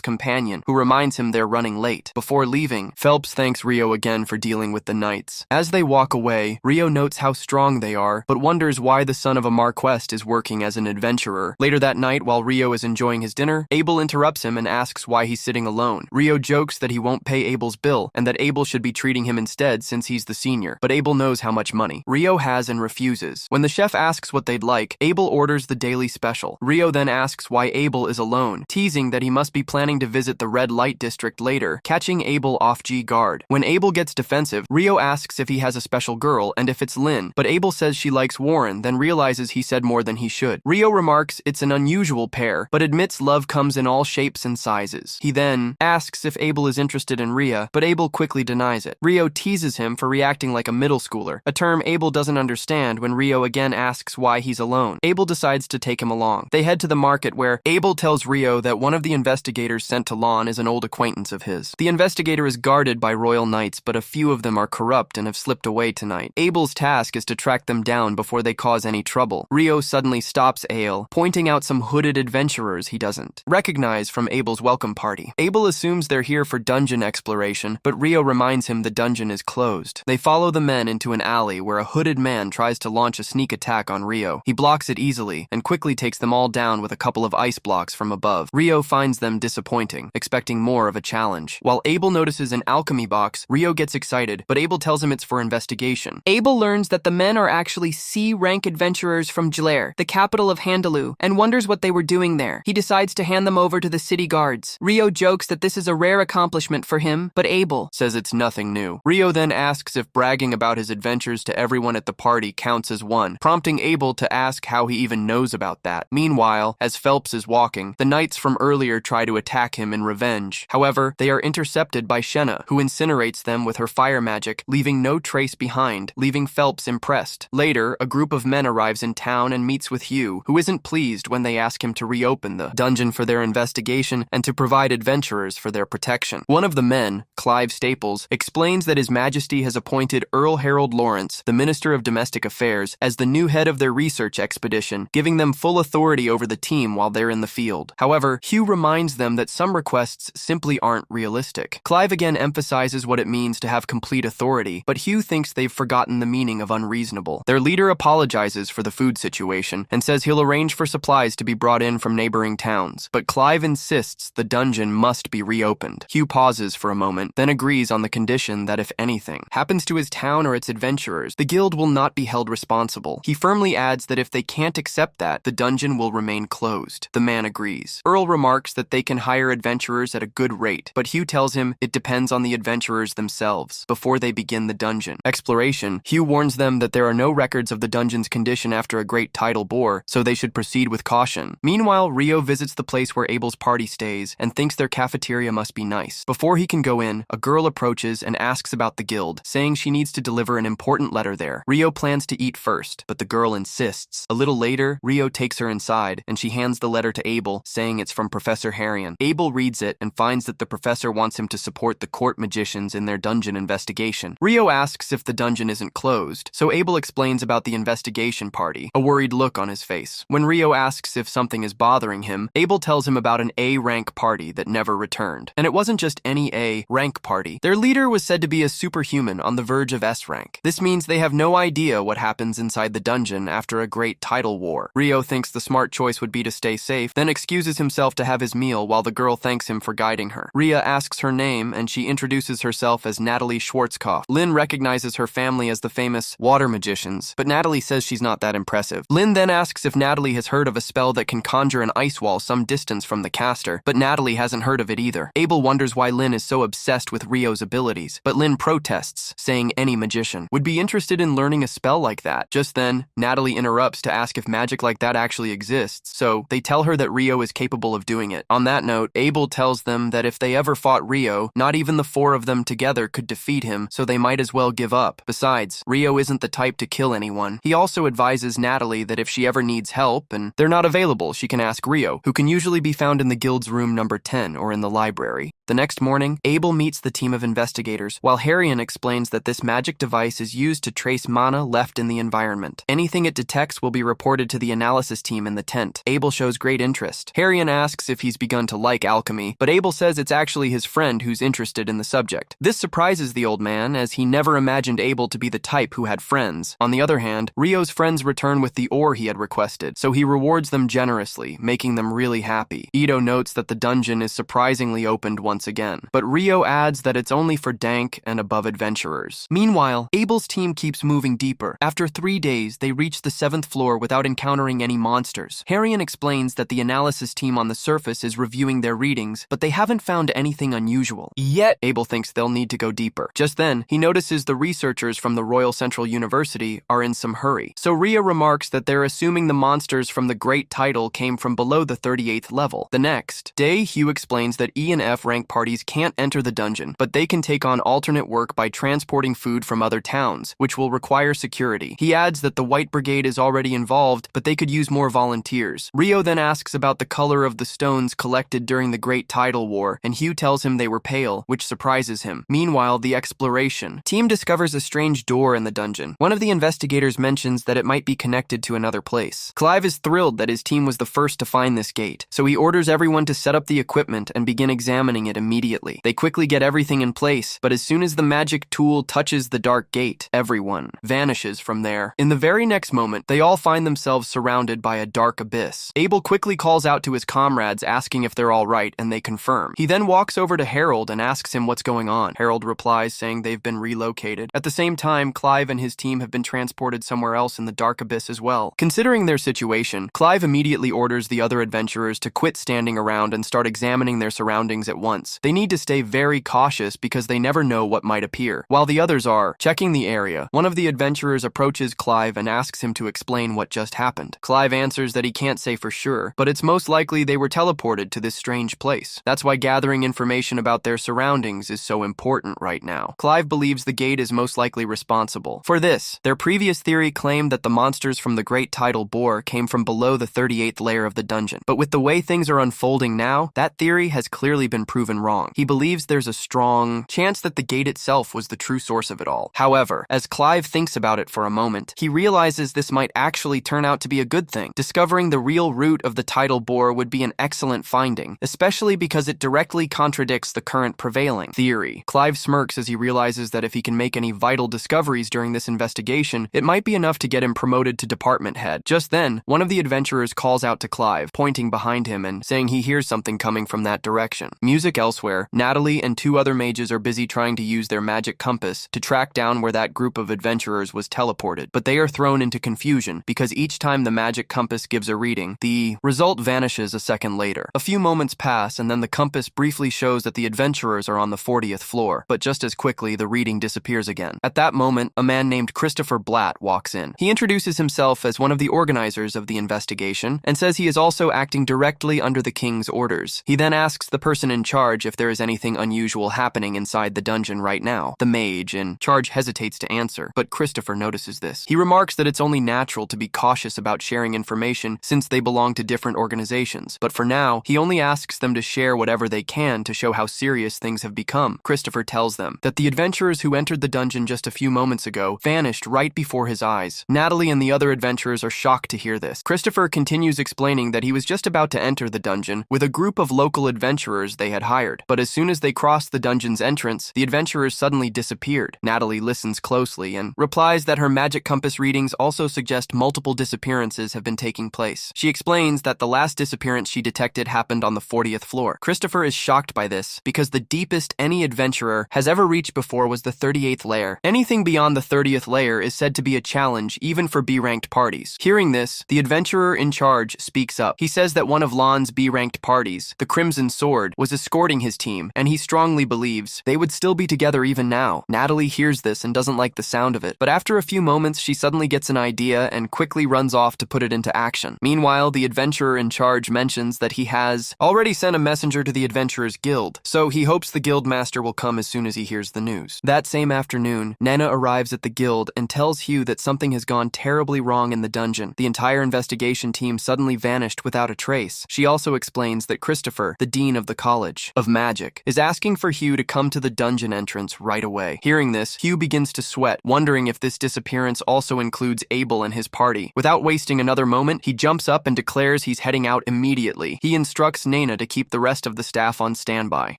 companion, who reminds him they're running late. Before leaving, Phelps thanks Rio again for dealing with the knights. As they walk away, Rio notes how strong they are, but wonders why the son of a Marquest is working as an adventurer. Later that night, while Rio is enjoying his dinner, Abel interrupts him and asks why he's sitting alone. Rio jokes that he won't pay Abel's bill, and that Abel should be treating him instead since he's the senior, but Abel knows how much money Rio has and refuses. When the chef asks what they'd like, Abel orders the daily special. Rio then asks why Abel is alone, teasing that he must be planning to visit the red light district later, catching Abel off guard. When Abel gets defensive, Rio asks if he has a special girl and if it's Lynn, but Abel says she likes Warren, then realizes he said more than he should. Rio remarks it's an unusual pair, but admits love comes in all shapes and sizes. He then asks if Abel is interested in Ria, but Abel quickly denies it. Rio teases him for reacting like a middle schooler, a term Abel doesn't understand when Rio again asks why he's alone. Abel decides to take him along. They head to the market where Abel tells Rio that one of the investigators sent to Lon is an old acquaintance of his. The investigator is guarded by royal knights, but a few of them are corrupt and have slipped away tonight. Abel's task is to track them down before they cause any trouble. Rio suddenly stops Ale, pointing out some hooded adventurers he doesn't recognize from Abel's welcome party. Abel assumes they're here for dungeon exploration, but Rio reminds him the dungeon is closed. They follow the men into an alley where a hooded man tries to launch a sneak attack on Rio. He blocks it easily and quickly takes them all down with a couple of ice blocks from above. Rio finds them disappointing, expecting more of a challenge. While Abel notices an alchemy box, Rio gets excited, but Abel tells him it's for investigation. Abel learns that the men are actually C-rank adventurers from Jlair, the capital of Handaloo, and wonders what they were doing there. He decides to hand them over to the city guards. Rio jokes that this is a rare accomplishment for him, but Abel says it's nothing new. Rio then asks if bragging about his adventures to everyone at the party counts as one, prompting Abel to ask how he even knows about that. Meanwhile, as Phelps is walking, the knights from earlier try to attack him in revenge. However, they are intercepted by Shenna, who incinerates them with her fire magic, leaving no trace behind, leaving Phelps impressed. Later, a group of men arrives arrives in town and meets with Hugh, who isn't pleased when they ask him to reopen the dungeon for their investigation and to provide adventurers for their protection. One of the men, Clive Staples, explains that His Majesty has appointed Earl Harold Lawrence, the Minister of Domestic Affairs, as the new head of their research expedition, giving them full authority over the team while they're in the field. However, Hugh reminds them that some requests simply aren't realistic. Clive again emphasizes what it means to have complete authority, but Hugh thinks they've forgotten the meaning of unreasonable. Their leader apologizes for the food situation and says he'll arrange for supplies to be brought in from neighboring towns, but Clive insists the dungeon must be reopened. Hugh pauses for a moment, then agrees on the condition that if anything happens to his town or its adventurers, the guild will not be held responsible. He firmly adds that if they can't accept that, the dungeon will remain closed. The man agrees. Earl remarks that they can hire adventurers at a good rate, but Hugh tells him it depends on the adventurers themselves before they begin the dungeon exploration. Hugh warns them that there are no records of the dungeon's condition after a great tidal bore, so they should proceed with caution. Meanwhile, Rio visits the place where Abel's party stays and thinks their cafeteria must be nice. Before he can go in, a girl approaches and asks about the guild, saying she needs to deliver an important letter there. Rio plans to eat first, but the girl insists. A little later, Rio takes her inside, and she hands the letter to Abel, saying it's from Professor Harrion. Abel reads it and finds that the professor wants him to support the court magicians in their dungeon investigation. Rio asks if the dungeon isn't closed, so Abel explains about the investigation party, a worried look on his face. When Rio asks if something is bothering him, Abel tells him about an A-rank party that never returned. And it wasn't just any A-rank party. Their leader was said to be a superhuman on the verge of S-rank. This means they have no idea what happens inside the dungeon after a great tidal war. Rio thinks the smart choice would be to stay safe, then excuses himself to have his meal while the girl thanks him for guiding her. Ria asks her name, and she introduces herself as Natalie Schwarzkopf. Lynn recognizes her family as the famous water magicians, but Natalie says she's not that impressive. Lynn then asks if Natalie has heard of a spell that can conjure an ice wall some distance from the caster, but Natalie hasn't heard of it either. Abel wonders why Lynn is so obsessed with Rio's abilities, but Lynn protests, saying any magician would be interested in learning a spell like that. Just then, Natalie interrupts to ask if magic like that actually exists, so they tell her that Rio is capable of doing it. On that note, Abel tells them that if they ever fought Rio, not even the four of them together could defeat him, so they might as well give up. Besides, Rio isn't the type to kill anyone. He also advises Natalie that if she ever needs help and they're not available, she can ask Rio, who can usually be found in the guild's room number 10 or in the library. The next morning, Abel meets the team of investigators, while Harrion explains that this magic device is used to trace mana left in the environment. Anything it detects will be reported to the analysis team in the tent. Abel shows great interest. Harrion asks if he's begun to like alchemy, but Abel says it's actually his friend who's interested in the subject. This surprises the old man, as he never imagined Abel to be the type who had friends. On the other hand, Rio's friends return with the ore he had requested, so he rewards them generously, making them really happy. Ito notes that the dungeon is surprisingly opened once again, but Rio adds that it's only for dank and above adventurers. Meanwhile, Abel's team keeps moving deeper. After 3 days, they reach the 7th floor without encountering any monsters. Harrion explains that the analysis team on the surface is reviewing their readings, but they haven't found anything unusual. Yet, Abel thinks they'll need to go deeper. Just then, he notices the researchers from the Royal Central University are in some hurry. So Ria remarks that they're assuming the monsters from the Great Tidal came from below the 38th level. The next day, Hugh explains that E and F rank parties can't enter the dungeon, but they can take on alternate work by transporting food from other towns, which will require security. He adds that the White Brigade is already involved, but they could use more volunteers. Rio then asks about the color of the stones collected during the Great Tidal War, and Hugh tells him they were pale, which surprises him. Meanwhile, the exploration team discovers a strange door in the dungeon. One of the investigators mentions that it might be connected to another place. Clive is thrilled that his team was the first to find this gate, so he orders everyone to set up the equipment and begin examining it immediately. They quickly get everything in place, but as soon as the magic tool touches the dark gate, everyone vanishes from there. In the very next moment, they all find themselves surrounded by a dark abyss. Abel quickly calls out to his comrades asking if they're all right, and they confirm. He then walks over to Harold and asks him what's going on. Harold replies saying they've been relocated. At the same time, Clive and his team have been transported somewhere else in the dark abyss as well. Considering their situation, Clive immediately orders the other adventurers to quit standing around and start examining their surroundings at once. They need to stay very cautious because they never know what might appear. While the others are checking the area, one of the adventurers approaches Clive and asks him to explain what just happened. Clive answers that he can't say for sure, but it's most likely they were teleported to this strange place. That's why gathering information about their surroundings is so important right now. Clive believes the gate is most likely responsible. For this, their previous theory claimed that the monster monsters from the Great Tidal Bore came from below the 38th layer of the dungeon. But with the way things are unfolding now, that theory has clearly been proven wrong. He believes there's a strong chance that the gate itself was the true source of it all. However, as Clive thinks about it for a moment, he realizes this might actually turn out to be a good thing. Discovering the real root of the tidal bore would be an excellent finding, especially because it directly contradicts the current prevailing theory. Clive smirks as he realizes that if he can make any vital discoveries during this investigation, it might be enough to get him promoted to department head. Just then, one of the adventurers calls out to Clive, pointing behind him and saying he hears something coming from that direction. Music elsewhere, Natalie and two other mages are busy trying to use their magic compass to track down where that group of adventurers was teleported, but they are thrown into confusion because each time the magic compass gives a reading, the result vanishes a second later. A few moments pass and then the compass briefly shows that the adventurers are on the 40th floor, but just as quickly the reading disappears again. At that moment, a man named Christopher Blatt walks in. He introduces himself as one of the organizers of the investigation and says he is also acting directly under the king's orders. He then asks the person in charge if there is anything unusual happening inside the dungeon right now. The mage in charge hesitates to answer, but Christopher notices this. He remarks that it's only natural to be cautious about sharing information since they belong to different organizations, but for now, he only asks them to share whatever they can to show how serious things have become. Christopher tells them that the adventurers who entered the dungeon just a few moments ago vanished right before his eyes. Natalie and the other adventurers are shocked to hear this. Christopher continues explaining that he was just about to enter the dungeon with a group of local adventurers they had hired, but as soon as they crossed the dungeon's entrance, the adventurers suddenly disappeared. Natalie listens closely and replies that her magic compass readings also suggest multiple disappearances have been taking place. She explains that the last disappearance she detected happened on the 40th floor. Christopher is shocked by this because the deepest any adventurer has ever reached before was the 38th layer. Anything beyond the 30th layer is said to be a challenge even for B-ranked parties. Hearing this, the adventurer in charge speaks up. He says that one of Lon's B-ranked parties, the Crimson Sword, was escorting his team, and he strongly believes they would still be together even now. Natalie hears this and doesn't like the sound of it, but after a few moments she suddenly gets an idea and quickly runs off to put it into action. Meanwhile, the adventurer in charge mentions that he has already sent a messenger to the Adventurers Guild, so he hopes the guild master will come as soon as he hears the news. That same afternoon, Nana arrives at the guild and tells Hugh that something has gone terribly wrong in the dungeon. The entire investigation team suddenly vanished without a trace. She also explains that Christopher, the dean of the College of Magic, is asking for Hugh to come to the dungeon entrance right away. Hearing this, Hugh begins to sweat, wondering if this disappearance also includes Abel and his party. Without wasting another moment, he jumps up and declares he's heading out immediately. He instructs Nana to keep the rest of the staff on standby,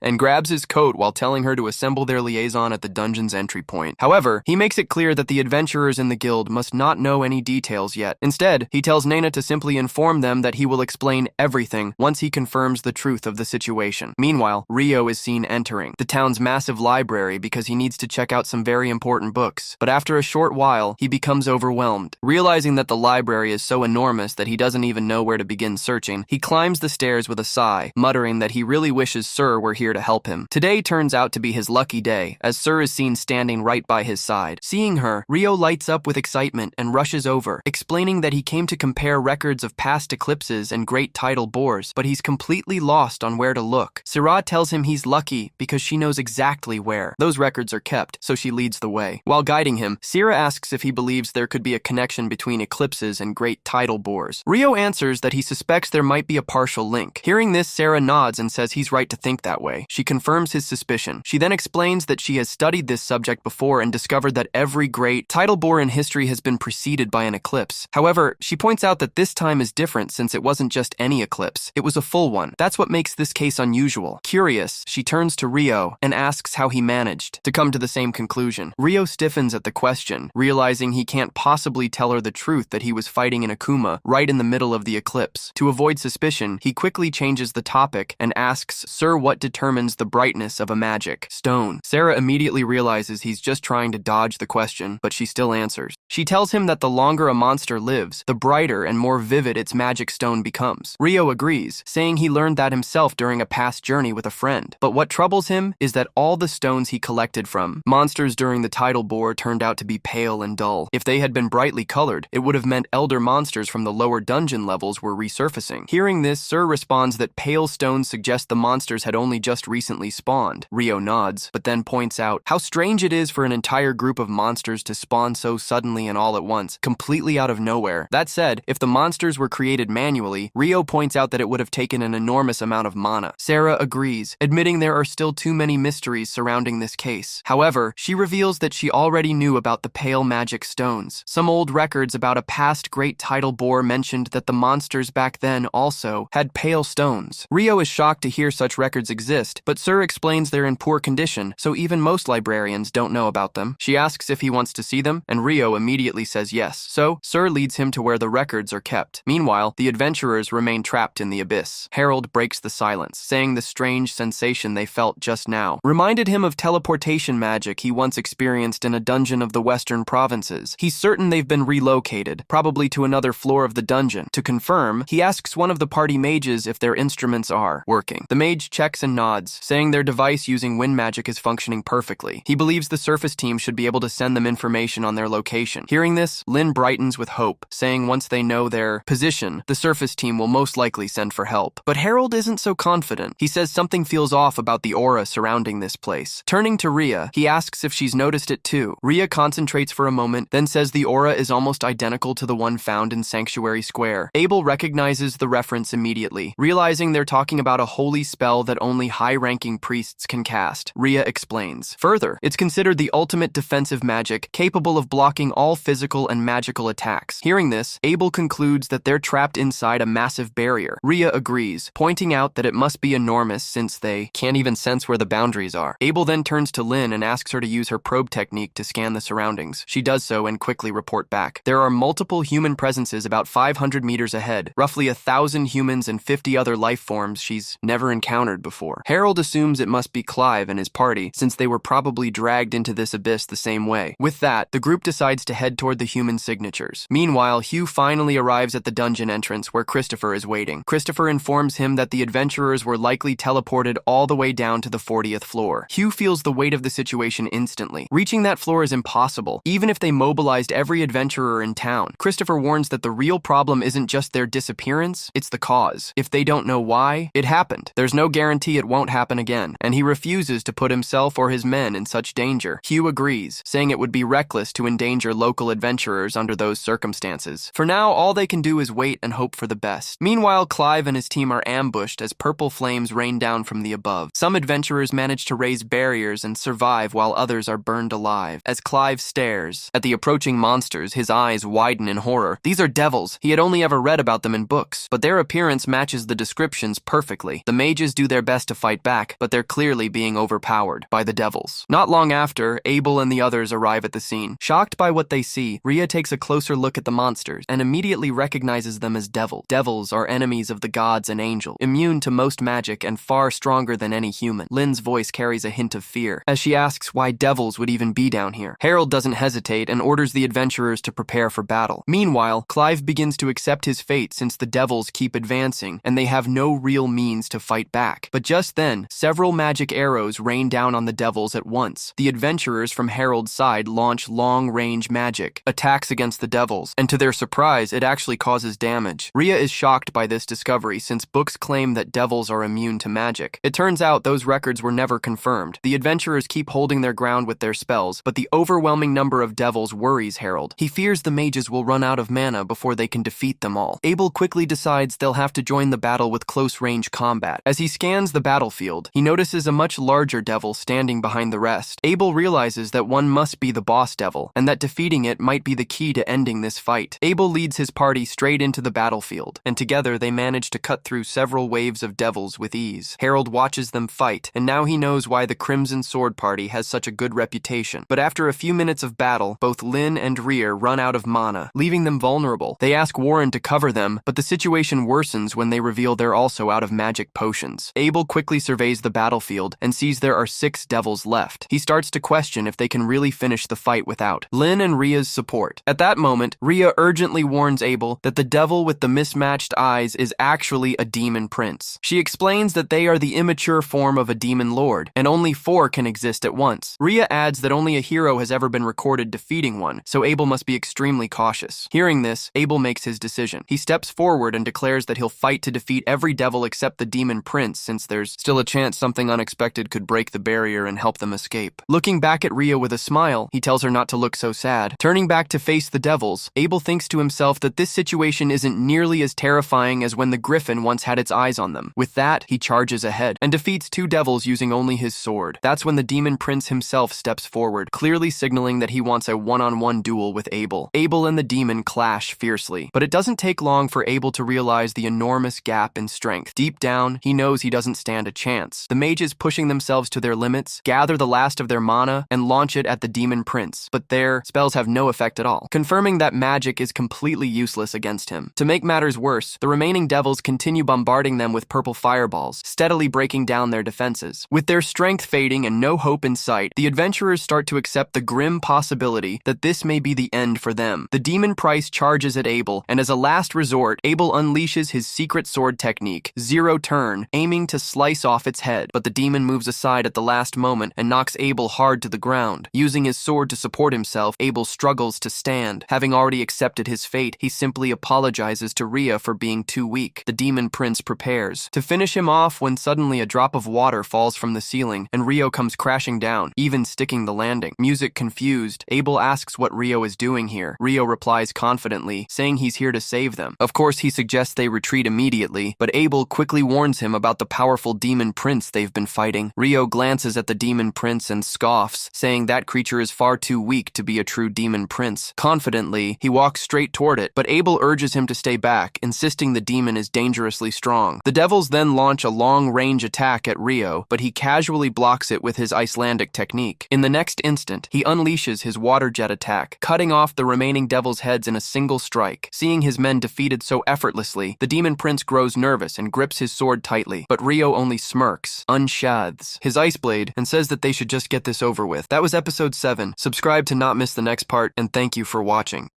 and grabs his coat while telling her to assemble their liaison at the dungeon's entry point. However, he makes it clear that the adventurers in the guild must not know any details yet. Instead, he tells Nana to simply inform them that he will explain everything once he confirms the truth of the situation. Meanwhile, Rio is seen entering the town's massive library because he needs to check out some very important books. But after a short while, he becomes overwhelmed. Realizing that the library is so enormous that he doesn't even know where to begin searching, he climbs the stairs with a sigh, muttering that he really wishes Sir were here to help him. Today turns out to be his lucky day, as Sir is seen standing right by his side. Seeing her, Rio lights up with excitement and rushes over, explaining that he came to compare records of past eclipses and great tidal bores, but he's completely lost on where to look. Syrah tells him he's lucky because she knows exactly where those records are kept, so she leads the way. While guiding him, Syrah asks if he believes there could be a connection between eclipses and great tidal bores. Rio answers that he suspects there might be a partial link. Hearing this, Sarah nods and says he's right to think that way. She confirms his suspicion. She then explains that she has studied this subject before and discovered that every great tidal bore in history has been preceded by an eclipse. However, she points out that this time is different since it wasn't just any eclipse, it was a full one. That's what makes this case unusual. Curious, she turns to Rio and asks how he managed to come to the same conclusion. Rio stiffens at the question, realizing he can't possibly tell her the truth that he was fighting in Akuma right in the middle of the eclipse. To avoid suspicion, he quickly changes the topic and asks Sir what determines the brightness of a magic stone. Sarah immediately realizes he's just trying to dodge the question, but she still answers. She tells him that the longer a monster lives, the brighter and more vivid its magic stone becomes. Rio agrees, saying he learned that himself during a past journey with a friend. But what troubles him is that all the stones he collected from monsters during the tidal bore turned out to be pale and dull. If they had been brightly colored, it would have meant elder monsters from the lower dungeon levels were resurfacing. Hearing this, Sir responds that pale stones suggest the monsters had only just recently spawned. Rio nods, but then points out how strange it is for an entire group of monsters to spawn so suddenly and all at once. completely out of nowhere. That said, if the monsters were created manually, Rio points out that it would have taken an enormous amount of mana. Sarah agrees, admitting there are still too many mysteries surrounding this case. However, she reveals that she already knew about the pale magic stones. Some old records about a past great tidal bore mentioned that the monsters back then also had pale stones. Rio is shocked to hear such records exist, but Sir explains they're in poor condition, so even most librarians don't know about them. She asks if he wants to see them, and Rio immediately says yes, so Sir leads him to where the records are kept. Meanwhile, the adventurers remain trapped in the abyss. Harold breaks the silence, saying the strange sensation they felt just now reminded him of teleportation magic he once experienced in a dungeon of the western provinces. He's certain they've been relocated, probably to another floor of the dungeon. To confirm, he asks one of the party mages if their instruments are working. The mage checks and nods, saying their device using wind magic is functioning perfectly. He believes the surface team should be able to send them information on their location. Hearing this, Lynn brightens with hope, saying once they know their position, the surface team will most likely send for help. But Harold isn't so confident. He says something feels off about the aura surrounding this place. Turning to Rhea, he asks if she's noticed it too. Rhea concentrates for a moment, then says the aura is almost identical to the one found in Sanctuary Square. Abel recognizes the reference immediately, realizing they're talking about a holy spell that only high-ranking priests can cast. Rhea explains. Further, it's considered the ultimate defensive magic, capable of blocking all physical and magical attacks. Hearing this, Abel concludes that they're trapped inside a massive barrier. Rhea agrees, pointing out that it must be enormous since they can't even sense where the boundaries are. Abel then turns to Lynn and asks her to use her probe technique to scan the surroundings. She does so and quickly report back. There are multiple human presences about 500 meters ahead, roughly 1,000 humans and 50 other life forms she's never encountered before. Harold assumes it must be Clive and his party, since they were probably dragged into this abyss the same way. With that, the group decides to head toward the human signatures. Meanwhile, Hugh finally arrives at the dungeon entrance where Christopher is waiting. Christopher informs him that the adventurers were likely teleported all the way down to the 40th floor. Hugh feels the weight of the situation instantly. Reaching that floor is impossible, even if they mobilized every adventurer in town. Christopher warns that the real problem isn't just their disappearance, it's the cause. If they don't know why, it happened. There's no guarantee it won't happen again, and he refuses to put himself or his men in such danger. Hugh agrees, saying it would be reckless to endanger local adventurers under those circumstances. For now, all they can do is wait and hope for the best. Meanwhile, Clive and his team are ambushed as purple flames rain down from the above. Some adventurers manage to raise barriers and survive while others are burned alive. As Clive stares at the approaching monsters, his eyes widen in horror. These are devils. He had only ever read about them in books, but their appearance matches the descriptions perfectly. The mages do their best to fight back, but they're clearly being overpowered by the devils. Not long after, Abel and the others arrive at the scene. Shocked by what they see, Rhea takes a closer look at the monsters and immediately recognizes them as devils. Devils are enemies of the gods and angels, immune to most magic and far stronger than any human. Lynn's voice carries a hint of fear as she asks why devils would even be down here. Harold doesn't hesitate and orders the adventurers to prepare for battle. Meanwhile, Clive begins to accept his fate since the devils keep advancing and they have no real means to fight back. But just then, several magic arrows rain down on the devils at once. The adventurers from Harold's side launch long-range magic attacks against the devils, and to their surprise, it actually causes damage. Rhea is shocked by this discovery since books claim that devils are immune to magic. It turns out those records were never confirmed. The adventurers keep holding their ground with their spells, but the overwhelming number of devils worries Harold. He fears the mages will run out of mana before they can defeat them all. Abel quickly decides they'll have to join the battle with close-range combat. As he scans the battlefield, he notices a much larger devil standing behind the rest. Abel realizes that one must be the boss devil, and that defeating it might be the key to ending this fight. Abel leads his party straight into the battlefield, and together they manage to cut through several waves of devils with ease. Harold watches them fight, and now he knows why the Crimson Sword Party has such a good reputation. But after a few minutes of battle, both Lynn and Rhea run out of mana, leaving them vulnerable. They ask Warren to cover them, but the situation worsens when they reveal they're also out of magic potions. Abel quickly surveys the battlefield and sees there are 6 devils left. He starts to question if they can really finish the fight without Lynn and Rhea's support. At that moment, Rhea urgently warns Abel that the devil with the mismatched eyes is actually a demon prince. She explains that they are the immature form of a demon lord, and only 4 can exist at once. Rhea adds that only a hero has ever been recorded defeating one, so Abel must be extremely cautious. Hearing this, Abel makes his decision. He steps forward and declares that he'll fight to defeat every devil except the demon prince, since there's still a chance something unexpected could break the barrier and help them escape. Looking back at Rhea with a smile, he tells her not to look so sad. Turning back to face face the devils, Abel thinks to himself that this situation isn't nearly as terrifying as when the griffin once had its eyes on them. With that, he charges ahead and defeats two devils using only his sword. That's when the demon prince himself steps forward, clearly signaling that he wants a one-on-one duel with Abel. Abel and the demon clash fiercely, but it doesn't take long for Abel to realize the enormous gap in strength. Deep down, he knows he doesn't stand a chance. The mages, pushing themselves to their limits, gather the last of their mana and launch it at the demon prince, but their spells have no effect at all, confirming that magic is completely useless against him. To make matters worse, the remaining devils continue bombarding them with purple fireballs, steadily breaking down their defenses. With their strength fading and no hope in sight, the adventurers start to accept the grim possibility that this may be the end for them. The demon prince charges at Abel, and as a last resort, Abel unleashes his secret sword technique, Zero Turn, aiming to slice off its head, but the demon moves aside at the last moment and knocks Abel hard to the ground. Using his sword to support himself, Abel struggles to stand. Having already accepted his fate, he simply apologizes to Rhea for being too weak. The demon prince prepares to finish him off when suddenly a drop of water falls from the ceiling and Rio comes crashing down, even sticking the landing. Music confused, Abel asks what Rio is doing here. Rio replies confidently, saying he's here to save them. Of course, he suggests they retreat immediately, but Abel quickly warns him about the powerful demon prince they've been fighting. Rio glances at the demon prince and scoffs, saying that creature is far too weak to be a true demon prince. Confidently, he walks straight toward it, but Abel urges him to stay back, insisting the demon is dangerously strong. The devils then launch a long-range attack at Rio, but he casually blocks it with his Icelandic technique. In the next instant, he unleashes his water jet attack, cutting off the remaining devils' heads in a single strike. Seeing his men defeated so effortlessly, the demon prince grows nervous and grips his sword tightly, but Rio only smirks, unsheathes his ice blade, and says that they should just get this over with. That was episode 7. Subscribe to not miss the next part, and thank you for watching.